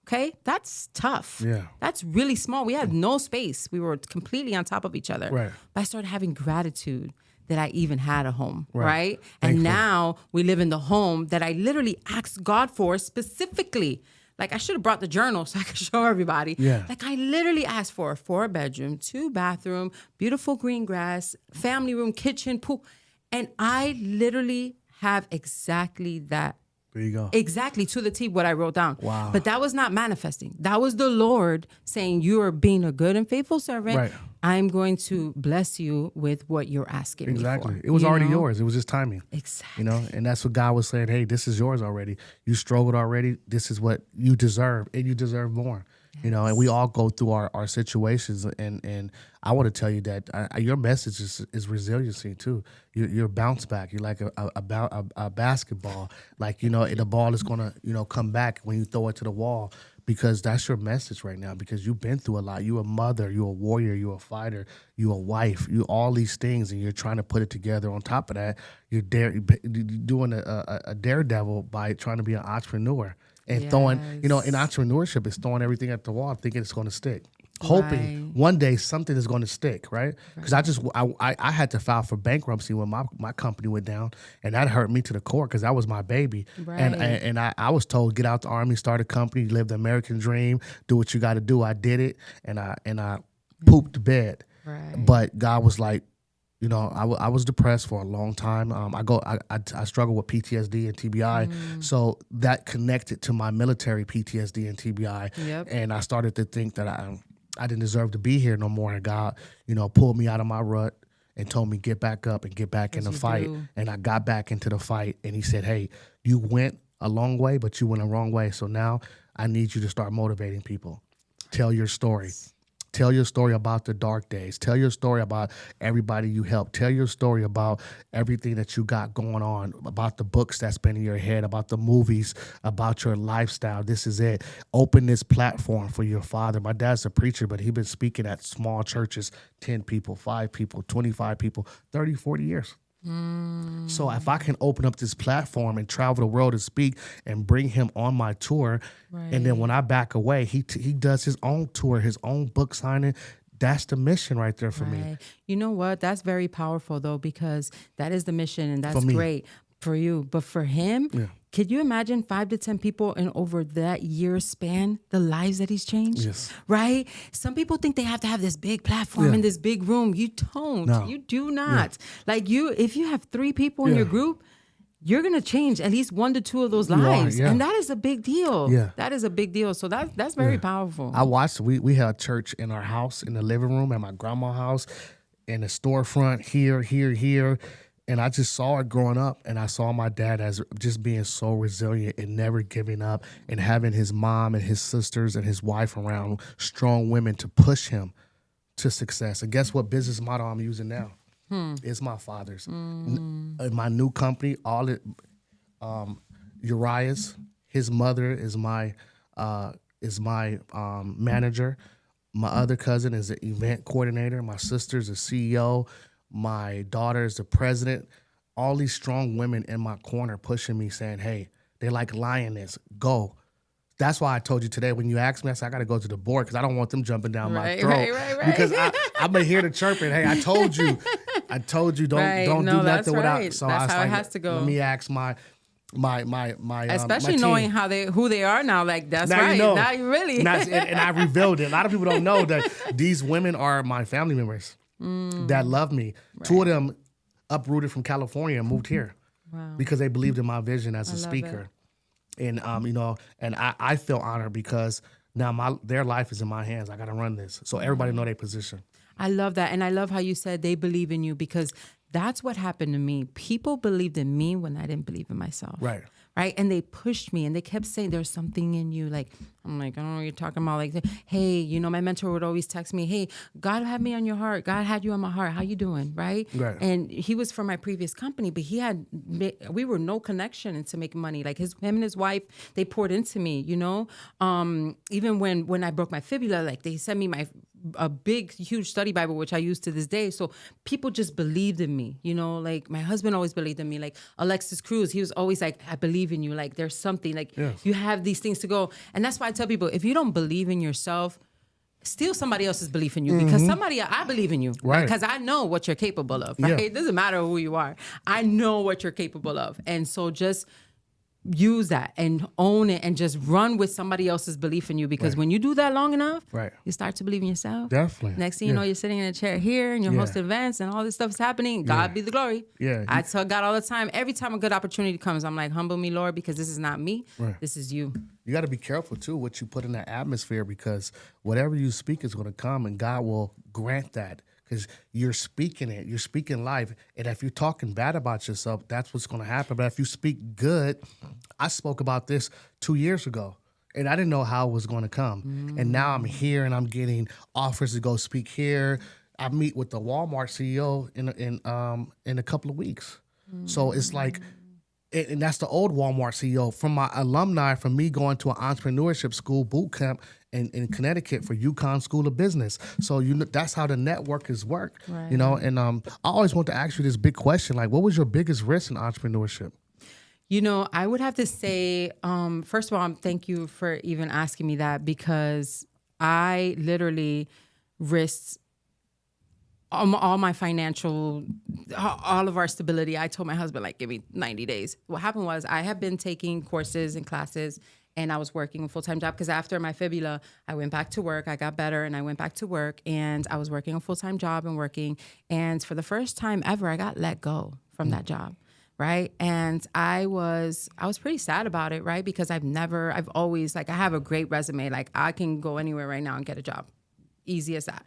Okay, that's tough. Yeah. That's really small. We had no space. We were completely on top of each other. Right. But I started having gratitude that I even had a home, Right. right? And now we live in the home that I literally asked God for specifically. Like, I should have brought the journal so I could show everybody. Yeah. Like, I literally asked for a 4-bedroom, 2-bathroom, beautiful green grass, family room, kitchen, pool. And I literally have exactly that. There you go. Exactly to the T what I wrote down. Wow. But that was not manifesting. That was the Lord saying, you are being a good and faithful servant. Right. I'm going to bless you with what you're asking me for. It was already know? yours. It was just timing. Exactly. You know, and that's what God was saying. Hey, this is yours already. You struggled already. This is what you deserve, and you deserve more. Yes. You know, and we all go through our situations, and I want to tell you that your message is resiliency too. You're bounce back. You're like a basketball. Like, you know, the ball is gonna, you know, come back when you throw it to the wall. Because that's your message right now. Because you've been through a lot. You're a mother. You're a warrior. You're a fighter. You're a wife. You all these things, and you're trying to put it together. On top of that, you're doing a daredevil by trying to be an entrepreneur and throwing. You know, in entrepreneurship, it's throwing everything at the wall, thinking it's going to stick. Hoping one day something is going to stick, right? Because I had to file for bankruptcy when my company went down, and that hurt me to the core because that was my baby. Right. And I was told, get out the Army, start a company, live the American dream, do what you got to do. I did it, and I pooped the bed. Right. But God was like, you know, I was depressed for a long time. I struggle with PTSD and TBI, so that connected to my military PTSD and TBI. Yep. And I started to think that I didn't deserve to be here no more. And God, you know, pulled me out of my rut and told me, get back up and get back in the fight. do. And I got back into the fight. And he said, hey, you went a long way, but you went a wrong way. So now I need you to start motivating people. Tell your story. Tell your story about the dark days. Tell your story about everybody you helped. Tell your story about everything that you got going on, about the books that's been in your head, about the movies, about your lifestyle. This is it. Open this platform for your father. My dad's a preacher, but he's been speaking at small churches, 10 people, 5 people, 25 people, 30, 40 years. So if I can open up this platform and travel the world and speak and bring him on my tour, and then when I back away, he does his own tour, his own book signing. That's the mission right there for me. You know what? That's very powerful though, because that is the mission, and that's great for you. But for him, could you imagine 5 to 10 people in over that year span, the lives that he's changed? Yes. Right? Some people think they have to have this big platform in this big room. You don't. No. You do not. Like if you have 3 people in your group, you're going to change at least 1 to 2 of those lives. And that is a big deal. Yeah. That is a big deal. So that's very powerful. I watched, we had church in our house, in the living room, at my grandma's house, in the storefront, here. And I just saw it growing up, and I saw my dad as just being so resilient and never giving up, and having his mom and his sisters and his wife around, strong women to push him to success. And guess what business model I'm using now? It's my father's. My new company, Uriah's, his mother is my manager. My other cousin is an event coordinator. My sister's a CEO. My daughter is the president. All these strong women in my corner pushing me, saying, hey, they like lioness, go. That's why I told you today, when you asked me, I said, I got to go to the board because I don't want them jumping down my throat. Right. Because I've been here to chirping, hey, I told you, don't do nothing without. So that's I was how like, it has to go. Let me ask my especially my knowing team. who they are now. Like, that's now right. You know. Now you really. and I revealed it. A lot of people don't know that these women are my family members that love me. Right. 2 of them uprooted from California and moved here because they believed in my vision as a speaker. And you know, and I feel honored because now their life is in my hands. I got to run this, so everybody know their position. I love that, and I love how you said they believe in you, because That's what happened to me. People believed in me when I didn't believe in myself. Right. Right. And they pushed me and they kept saying there's something in you. Like, I'm like, I don't know what you're talking about. Like, hey, you know, my mentor would always text me, hey, God had me on your heart. God had you on my heart. How you doing? Right. And he was from my previous company, but we were no connection into making money. Like him and his wife, they poured into me, you know, even when I broke my fibula, like they sent me a big, huge study Bible, which I use to this day. So people just believed in me, you know, like my husband always believed in me. Like Alexis Cruz, he was always like, I believe in you. Like there's something, like you have these things to go. And that's why I tell people, if you don't believe in yourself, steal somebody else's belief in you, because I believe in you, right? Because I know what you're capable of, right? It doesn't matter who you are. I know what you're capable of. And so just use that and own it and just run with somebody else's belief in you, because when you do that long enough, you start to believe in yourself. Definitely. Next thing you know, you're sitting in a chair here and you're hosting events and all this stuff is happening. God be the glory. I tell God all the time, every time a good opportunity comes, I'm like, humble me, Lord, because this is not me. This is you. You got to be careful too what you put in that atmosphere, because whatever you speak is going to come, and God will grant that. Because you're speaking it, you're speaking life. And if you're talking bad about yourself, that's what's going to happen. But if you speak good, I spoke about this 2 years ago, and I didn't know how it was going to come. And now I'm here, and I'm getting offers to go speak here. I meet with the Walmart CEO in a couple of weeks. So it's like, and that's the old Walmart CEO. From my alumni, from me going to an entrepreneurship school boot camp in Connecticut for UConn School of Business. So that's how the network is work, you know. And I always want to ask you this big question, like, what was your biggest risk in entrepreneurship? You know, I would have to say, first of all, thank you for even asking me that, because I literally risked all my financial, all of our stability. I told my husband, like, give me 90 days. What happened was I have been taking courses and classes, and I was working a full-time job, because after my fibula, I went back to work. I got better, and I went back to work, and I was working a full-time job and working. And for the first time ever, I got let go from that job. Right. And I was pretty sad about it. Right. Because I've always, like, I have a great resume. Like, I can go anywhere right now and get a job. Easy as that.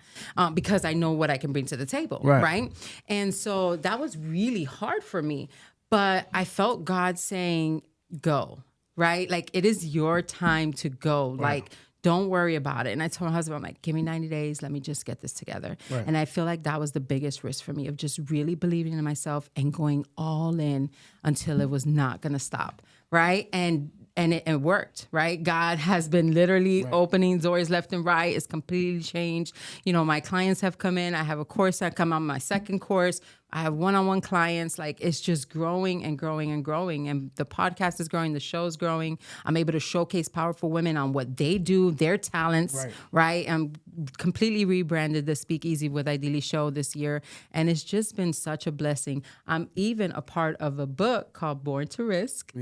Because I know what I can bring to the table. Right. And so that was really hard for me. But I felt God saying, go. Right. Like, it is your time to go. Like, don't worry about it. And I told my husband, I'm like, give me 90 days. Let me just get this together. And I feel like that was the biggest risk for me, of just really believing in myself and going all in until it was not going to stop. Right. And it worked, right? God has been literally opening doors left and right. It's completely changed. You know, my clients have come in. I have a course that come on, my second course. I have one-on-one clients. Like, it's just growing and growing and growing. And the podcast is growing. The show is growing. I'm able to showcase powerful women on what they do, their talents, right? I'm completely rebranded the Speakeasy with Idylli show this year. And it's just been such a blessing. I'm even a part of a book called Born to Risk.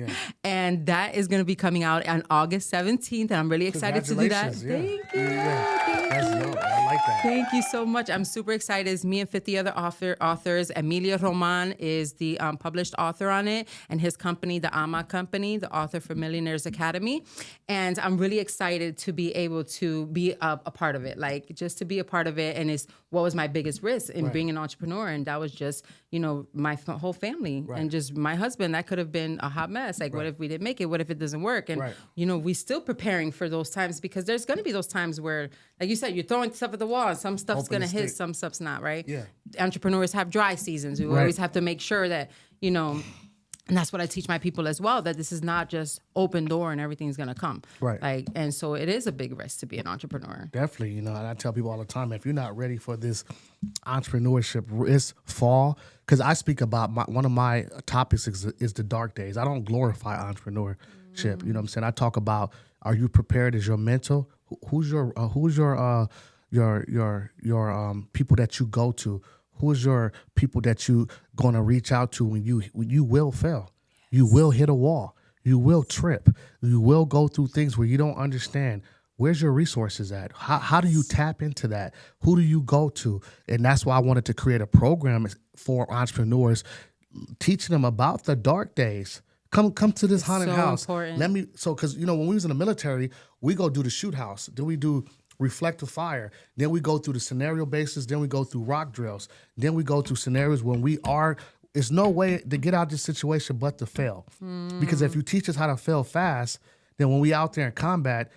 And that is going to be coming out on August 17th. And I'm really excited to do that. Thank you. That's dope. I like that. Thank you so much. I'm super excited. It's me and 50 other authors. Emilia Roman is the published author on it, and his company, the AMA Company, the Author for Millionaires Academy. And I'm really excited to be able to be a part of it, like, just to be a part of it. And it's what was my biggest risk in being an entrepreneur. And that was just, you know, my whole family and just my husband. That could have been a hot mess. Like, what if we didn't make it? What if it doesn't work? And, you know, we still preparing for those times, because there's going to be those times where, like you said, you're throwing stuff at the wall. Some stuff's going to hit, some stuff's not, right? Entrepreneurs have dry seasons. We always have to make sure that, you know, and that's what I teach my people as well, that this is not just open door and everything's going to come. Like, and so it is a big risk to be an entrepreneur. Definitely. You know, and I tell people all the time, if you're not ready for this entrepreneurship risk fall, because I speak about one of my topics is the dark days. I don't glorify entrepreneurship. You know what I'm saying? I talk about, are you prepared? Is your mental? Who's your people that you go to? Who's your people that you gonna reach out to when you will fail? You will hit a wall. You will trip. You will go through things where you don't understand. Where's your resources at? How do you tap into that? Who do you go to? And that's why I wanted to create a program for entrepreneurs, teaching them about the dark days. Come to this haunted house. Important. Because, you know, when we was in the military, we go do the shoot house. Then we do reflective fire. Then we go through the scenario basis. Then we go through rock drills. Then we go through scenarios when there's no way to get out of this situation but to fail. Because if you teach us how to fail fast, then when we out there in combat,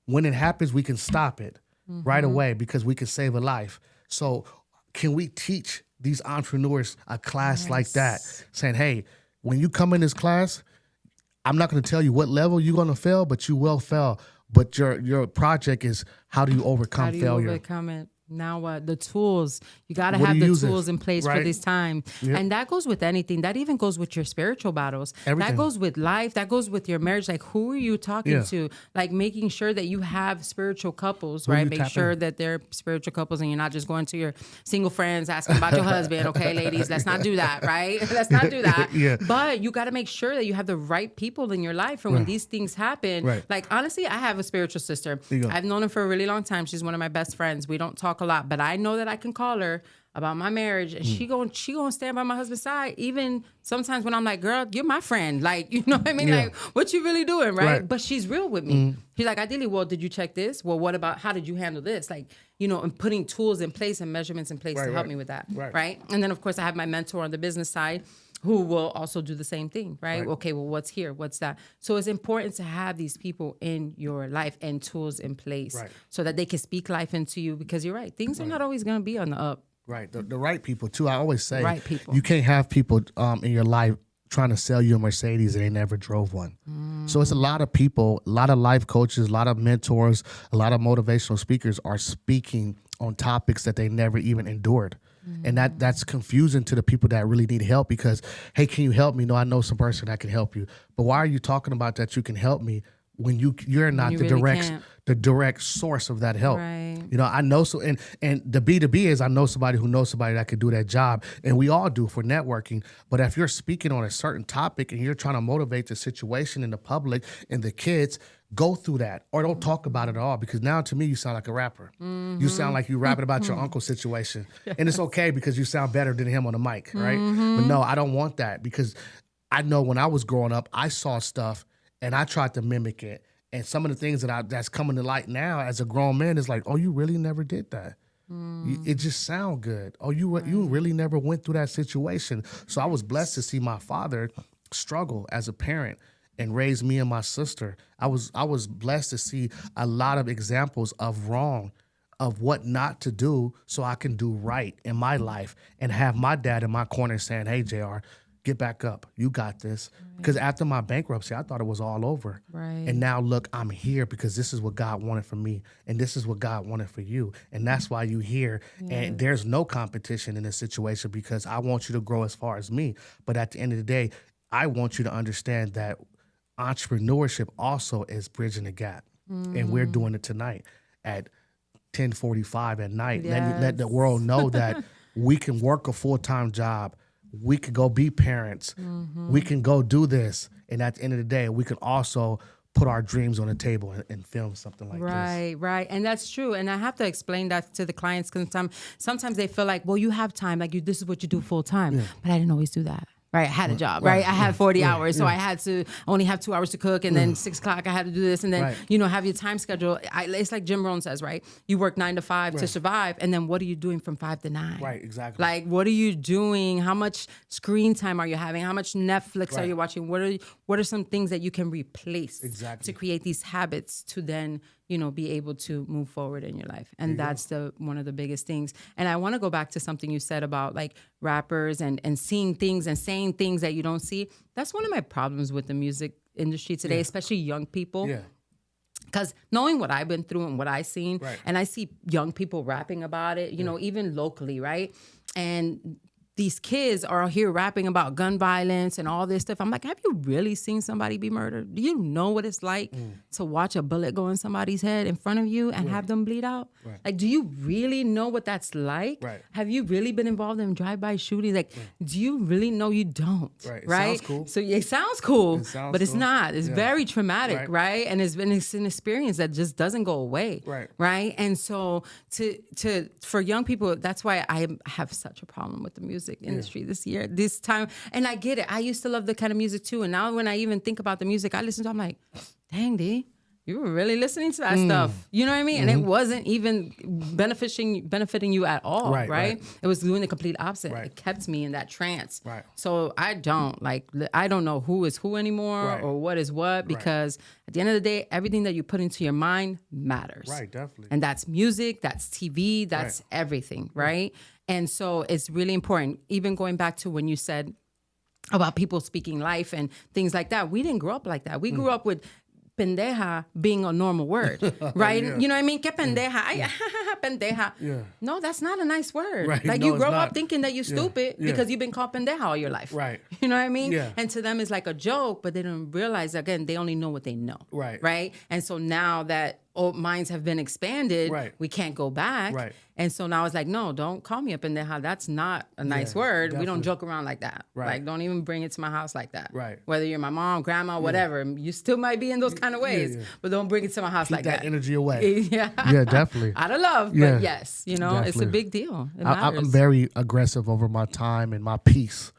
when it happens, we can stop it right away because we can save a life. So can we teach these entrepreneurs a class like that, saying, hey, when you come in this class, I'm not going to tell you what level you're going to fail, but you will fail. But your project is how do you overcome failure? How do you overcome it? Now what? The tools. You got to have the tools in place for this time. Yep. And that goes with anything. That even goes with your spiritual battles. Everything. That goes with life. That goes with your marriage. Like, who are you talking to? Like, making sure that you have spiritual couples, right? Make sure that they're spiritual couples and you're not just going to your single friends asking about your husband. Okay, ladies, let's not do that, right? Let's not do that. But you got to make sure that you have the right people in your life for when these things happen. Like, honestly, I have a spiritual sister. I've known her for a really long time. She's one of my best friends. We don't talk a lot, but I know that I can call her about my marriage, and she gonna stand by my husband's side. Even sometimes when I'm like, "Girl, you're my friend," like, you know what I mean? Like, what you really doing, right? But she's real with me. She's like, "Idylli, well, did you check this? Well, what about how did you handle this?" Like, you know, and putting tools in place and measurements in place to help me with that, right? And then of course I have my mentor on the business side, who will also do the same thing, right? Okay, well, what's here? What's that? So it's important to have these people in your life and tools in place so that they can speak life into you, because you're right. Things are not always going to be on the up. Right. The right people, too. I always say, right people. You can't have people in your life trying to sell you a Mercedes and they never drove one. So it's a lot of people, a lot of life coaches, a lot of mentors, a lot of motivational speakers are speaking on topics that they never even endured. And that's confusing to the people that really need help, because, hey, can you help me? No, I know some person that can help you. But why are you talking about that you can help me when you're not the direct source of that help? Right. You know, I know and the B2B is I know somebody who knows somebody that could do that job, and we all do for networking. But if you're speaking on a certain topic and you're trying to motivate the situation in the public and the kids, go through that, or don't talk about it at all, because now to me you sound like a rapper. You sound like you're rapping about your uncle's situation. And it's okay because you sound better than him on the mic, right? But no, I don't want that, because I know when I was growing up, I saw stuff and I tried to mimic it. And some of the things that's coming to light now as a grown man is like, oh, you really never did that. It just sound good. Oh, you really never went through that situation. So I was blessed to see my father struggle as a parent and raise me and my sister. I was blessed to see a lot of examples of wrong, of what not to do, so I can do right in my life, and have my dad in my corner saying, hey, JR, get back up. You got this. Because after my bankruptcy, I thought it was all over. And now look, I'm here because this is what God wanted for me, and this is what God wanted for you. And that's why you're here. And there's no competition in this situation, because I want you to grow as far as me. But at the end of the day, I want you to understand that entrepreneurship also is bridging the gap. And we're doing it tonight at 10:45 at night. Let the world know that we can work a full-time job. We can go be parents. We can go do this. And at the end of the day, we can also put our dreams on the table and film something like this. Right. And that's true. And I have to explain that to the clients, because sometimes they feel like, well, you have time. Like, this is what you do full time. But I didn't always do that. Right, I had a job, right? I had 40 hours, so I had to only have 2 hours to cook, and then 6 o'clock I had to do this, and then, have your time schedule. It's like Jim Rohn says, right? You work 9 to 5 to survive, and then what are you doing from 5 to 9? Right, exactly. Like, what are you doing? How much screen time are you having? How much Netflix are you watching? What are some things that you can replace to create these habits to then, be able to move forward in your life? And that's one of the biggest things. And I want to go back to something you said about like rappers and seeing things and saying things that you don't see. That's one of my problems with the music industry today, especially young people. Because knowing what I've been through and what I've seen, and I see young people rapping about it, even locally, right? And these kids are here rapping about gun violence and all this stuff. I'm like, have you really seen somebody be murdered? Do you know what it's like to watch a bullet go in somebody's head in front of you and have them bleed out? Like, do you really know what that's like? Have you really been involved in drive-by shootings? Like, do you really know? You don't, right? It sounds cool. So it sounds cool, but it's not. It's very traumatic, right? And it's an experience that just doesn't go away, right? And so for young people, that's why I have such a problem with the music industry this time. And I get it. I used to love the kind of music too. And now when I even think about the music I listen to, I'm like, dang, D, you were really listening to that stuff. You know what I mean? And it wasn't even benefiting you at all, right? It was doing the complete opposite. It kept me in that trance. Right. So I don't know who is who anymore or what is what, because at the end of the day, everything that you put into your mind matters. Right, definitely. And that's music, that's TV, that's everything, right? And so it's really important. Even going back to when you said about people speaking life and things like that, we didn't grow up like that. We grew up with pendeja being a normal word, right? You know what I mean? Que pendeja. Ay, pendeja. Yeah. No, that's not a nice word. Right. Like No, you it's grow not. up thinking that you're stupid because you've been called pendeja all your life. Right. You know what I mean? Yeah. And to them it's like a joke, but they don't realize, again, they only know what they know. Right. Right? And so now that old minds have been expanded, we can't go back. Right. And so now it's like, no, don't call me a pendeja. That's not a nice word. Definitely. We don't joke around like that. Right. Like, don't even bring it to my house like that. Right. Whether you're my mom, grandma, whatever, you still might be in those kind of ways, but don't bring it to my house like that. Keep that energy away. Yeah. Yeah, definitely. Out of love, but yes, it's a definitely. big deal. It matters. I'm very aggressive over my time and my peace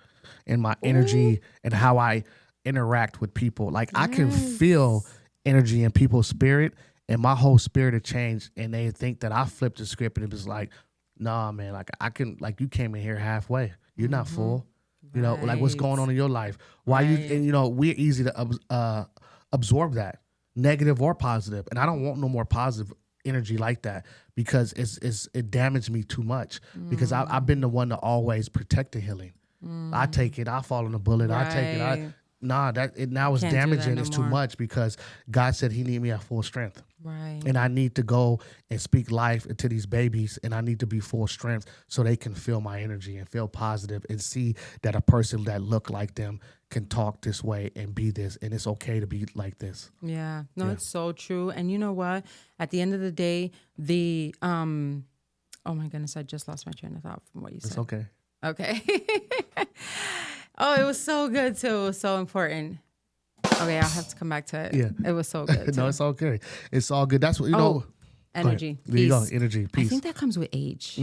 and my energy and how I interact with people. Like I can feel energy in people's spirit, and my whole spirit had changed, and they think that I flipped the script, and it was like, nah, man, like I can, like you came in here halfway. You're not full. You know, like what's going on in your life? Why you, and you know, we're easy to absorb that, negative or positive. And I don't want no more positive energy like that, because it damaged me too much, because I've been the one to always protect the healing. I take it, I fall in the bullet, I take it. Now it's Can't damaging. no It's too more. much, because God said he need me at full strength. Right. And I need to go and speak life into these babies, and I need to be full strength so they can feel my energy and feel positive and see that a person that look like them can talk this way and be this, and it's okay to be like this. Yeah. No, it's so true. And you know what? At the end of the day, oh my goodness, I just lost my train of thought from what you said. It's okay. Okay. Oh, it was so good too. It was so important. Okay, I'll have to come back to it. Yeah. It was so good. No, too. it's okay. It's all good. That's what, you know. Energy. There you go. Peace. Energy, I peace. think that comes with age.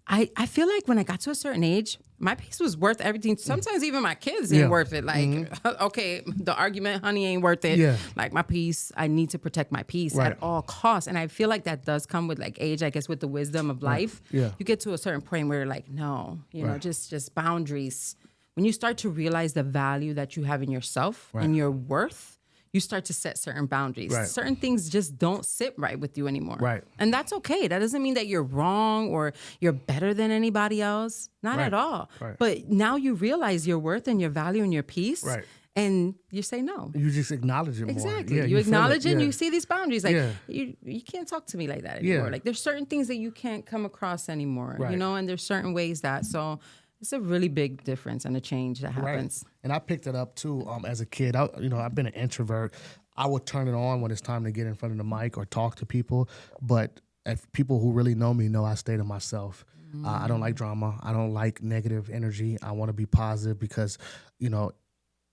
I feel like when I got to a certain age, my peace was worth everything. Sometimes even my kids ain't worth it. Like, okay, the argument, honey, ain't worth it. Yeah. Like my peace, I need to protect my peace at all costs. And I feel like that does come with like age, I guess, with the wisdom of life. Yeah. You get to a certain point where you're like, no, you know, just boundaries. When you start to realize the value that you have in yourself and your worth, you start to set certain boundaries. Right. Certain things just don't sit right with you anymore. Right. And that's okay. That doesn't mean that you're wrong or you're better than anybody else. Not at all. Right. But now you realize your worth and your value and your peace. Right. And you say no. You just acknowledge it more. Exactly. Yeah, you feel acknowledge it and Yeah. you see these boundaries. Like Yeah. you can't talk to me like that anymore. Yeah. Like there's certain things that you can't come across anymore. Right. You know, and there's certain ways that so it's a really big difference and a change that happens. Right. And I picked it up too as a kid. I've been an introvert. I would turn it on when it's time to get in front of the mic or talk to people. But if people who really know me know I stay to myself. I don't like drama. I don't like negative energy. I want to be positive because, you know,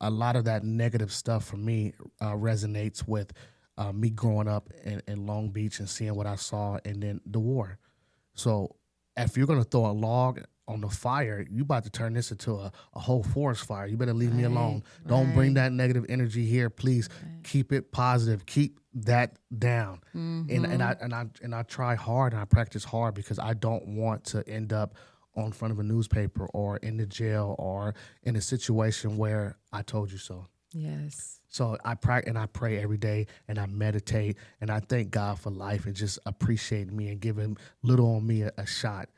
a lot of that negative stuff for me resonates with me growing up in Long Beach and seeing what I saw, and then the war. So if you're going to throw a log on the fire, you about to turn this into a whole forest fire. You better leave me alone. Don't bring that negative energy here, please. Keep it positive. Keep that down. And I try hard and I practice hard because I don't want to end up on front of a newspaper or in the jail or in a situation where I told you so. Yes. So I pray every day, and I meditate, and I thank God for life and just appreciating me and giving little on me a shot.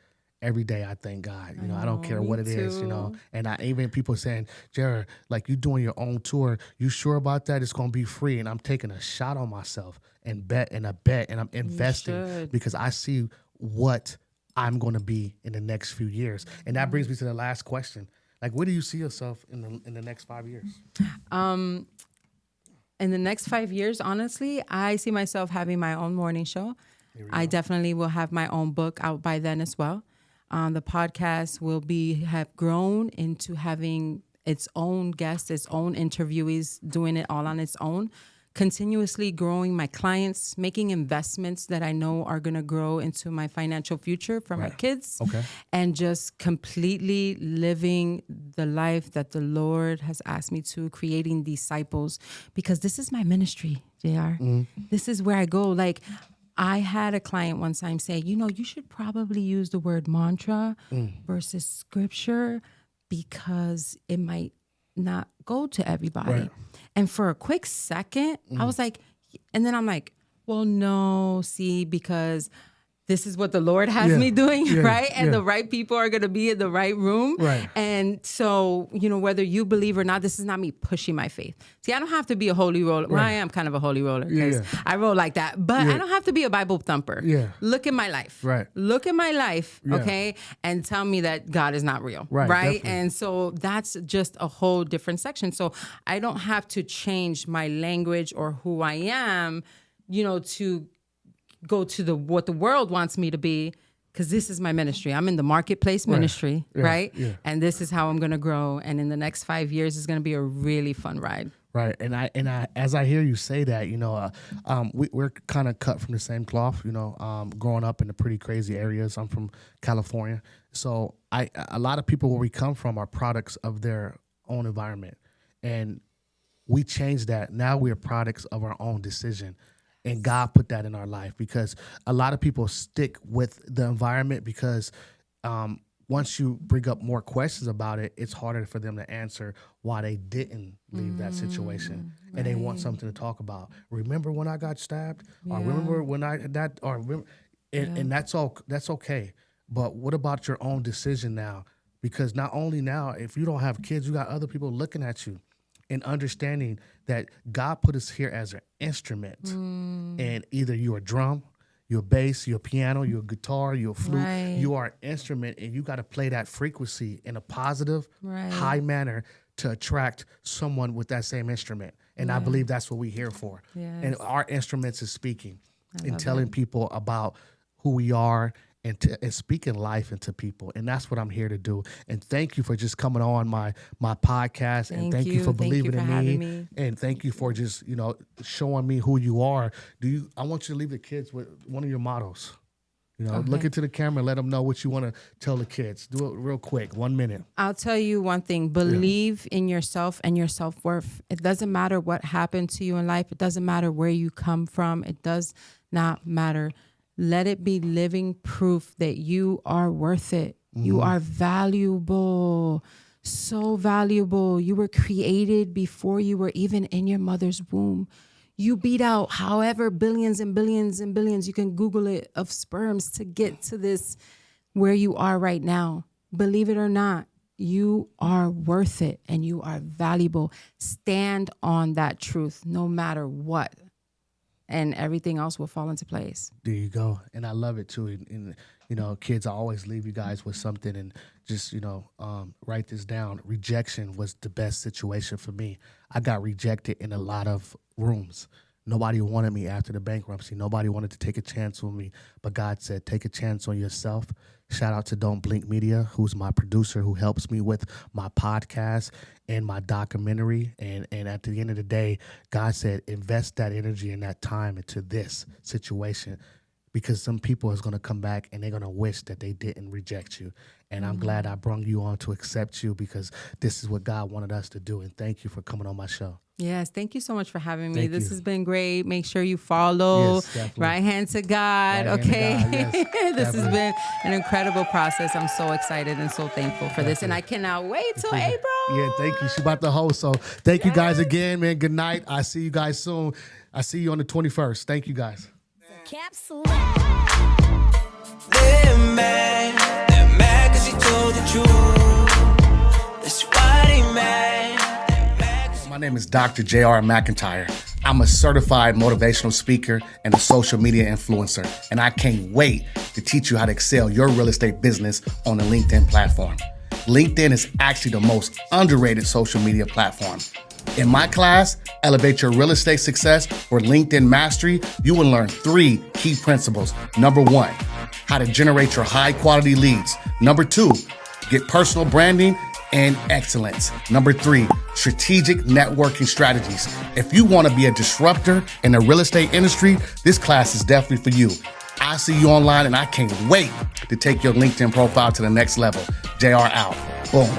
Every day I thank God. You know, I don't care what it is, you know. And even people saying, Jared, like you doing your own tour, you sure about that? It's gonna be free. And I'm taking a shot on myself and a bet and I'm investing because I see what I'm gonna be in the next few years. And that brings me to the last question. Like, where do you see yourself in the next 5 years? In the next 5 years, honestly, I see myself having my own morning show. I definitely will have my own book out by then as well. The podcast will have grown into having its own guests, its own interviewees, doing it all on its own, continuously growing my clients, making investments that I know are going to grow into my financial future for my kids, and just completely living the life that the Lord has asked me to, creating disciples, because this is my ministry. JR, this is where I go. Like, I had a client one time say, you should probably use the word mantra versus scripture because it might not go to everybody. Right. And for a quick second, I was like, and then I'm like, well, no, see, because this is what the Lord has me doing, right? And the right people are going to be in the right room. Right. And so, whether you believe or not, this is not me pushing my faith. See, I don't have to be a holy roller. Well, I am kind of a holy roller because I roll like that. But I don't have to be a Bible thumper. Yeah. Look at my life. Right. Look at my life, okay? And tell me that God is not real. Right? And so that's just a whole different section. So I don't have to change my language or who I am, to go to what the world wants me to be, because this is my ministry. I'm in the marketplace ministry, right? Yeah. And this is how I'm going to grow. And in the next 5 years, it's going to be a really fun ride. Right. And I, as I hear you say that, we're kind of cut from the same cloth, growing up in the pretty crazy areas. I'm from California. So a lot of people where we come from are products of their own environment. And we changed that. Now we are products of our own decision. And God put that in our life, because a lot of people stick with the environment because once you bring up more questions about it, it's harder for them to answer why they didn't leave that situation. Right. And they want something to talk about. Remember when I got stabbed? Or remember when and that's okay. But what about your own decision now? Because not only now, if you don't have kids, you got other people looking at you. And understanding that God put us here as an instrument. And either you're a drum, you're a bass, you're a piano, you're a guitar, you're a flute. You are an instrument, and you got to play that frequency in a positive, high manner to attract someone with that same instrument. And I believe that's what we're here for. Yes. And our instruments is speaking and telling people about who we are, and speaking life into people. And that's what I'm here to do. And thank you for just coming on my podcast. And thank you for believing in me. And thank you for just, showing me who you are. I want you to leave the kids with one of your mottos. Look into the camera and let them know what you want to tell the kids. Do it real quick, 1 minute. I'll tell you one thing. Believe in yourself and your self-worth. It doesn't matter what happened to you in life. It doesn't matter where you come from. It does not matter. Let it be living proof that you are worth it. You are valuable, so valuable. You were created before you were even in your mother's womb. You beat out however billions and billions and billions, you can Google it, of sperms to get to this where you are right now. Believe it or not, you are worth it and you are valuable. Stand on that truth no matter what. And everything else will fall into place. There you go. And I love it too. And kids, I always leave you guys with something, and just, write this down. Rejection was the best situation for me. I got rejected in a lot of rooms. Nobody wanted me after the bankruptcy. Nobody wanted to take a chance on me. But God said, take a chance on yourself. Shout out to Don't Blink Media, who's my producer, who helps me with my podcast and my documentary. And at the end of the day, God said, invest that energy and that time into this situation, because some people is going to come back and they're going to wish that they didn't reject you. And I'm glad I brought you on to accept you, because this is what God wanted us to do. And thank you for coming on my show. Yes, thank you so much for having me. This has been great. Make sure you follow. Yes, right hand to God, okay? Yes, this has been an incredible process. I'm so excited and so thankful for this. And I cannot wait till April. Yeah, thank you. She's about to host. So thank you guys again, man. Good night. I see you guys soon. I see you on the 21st. Thank you guys. Capsule. They're mad because you told the truth. That's why they mad. My name is Dr. J.R. McIntyre. I'm a certified motivational speaker and a social media influencer, and I can't wait to teach you how to excel your real estate business on the LinkedIn platform. LinkedIn is actually the most underrated social media platform. In my class, Elevate Your Real Estate Success or LinkedIn Mastery, you will learn 3 key principles. Number 1, how to generate your high quality leads. Number 2, get personal branding and excellence. Number 3, strategic networking strategies. If you want to be a disruptor in the real estate industry, this class is definitely for you. I see you online, and I can't wait to take your LinkedIn profile to the next level. JR out. Boom.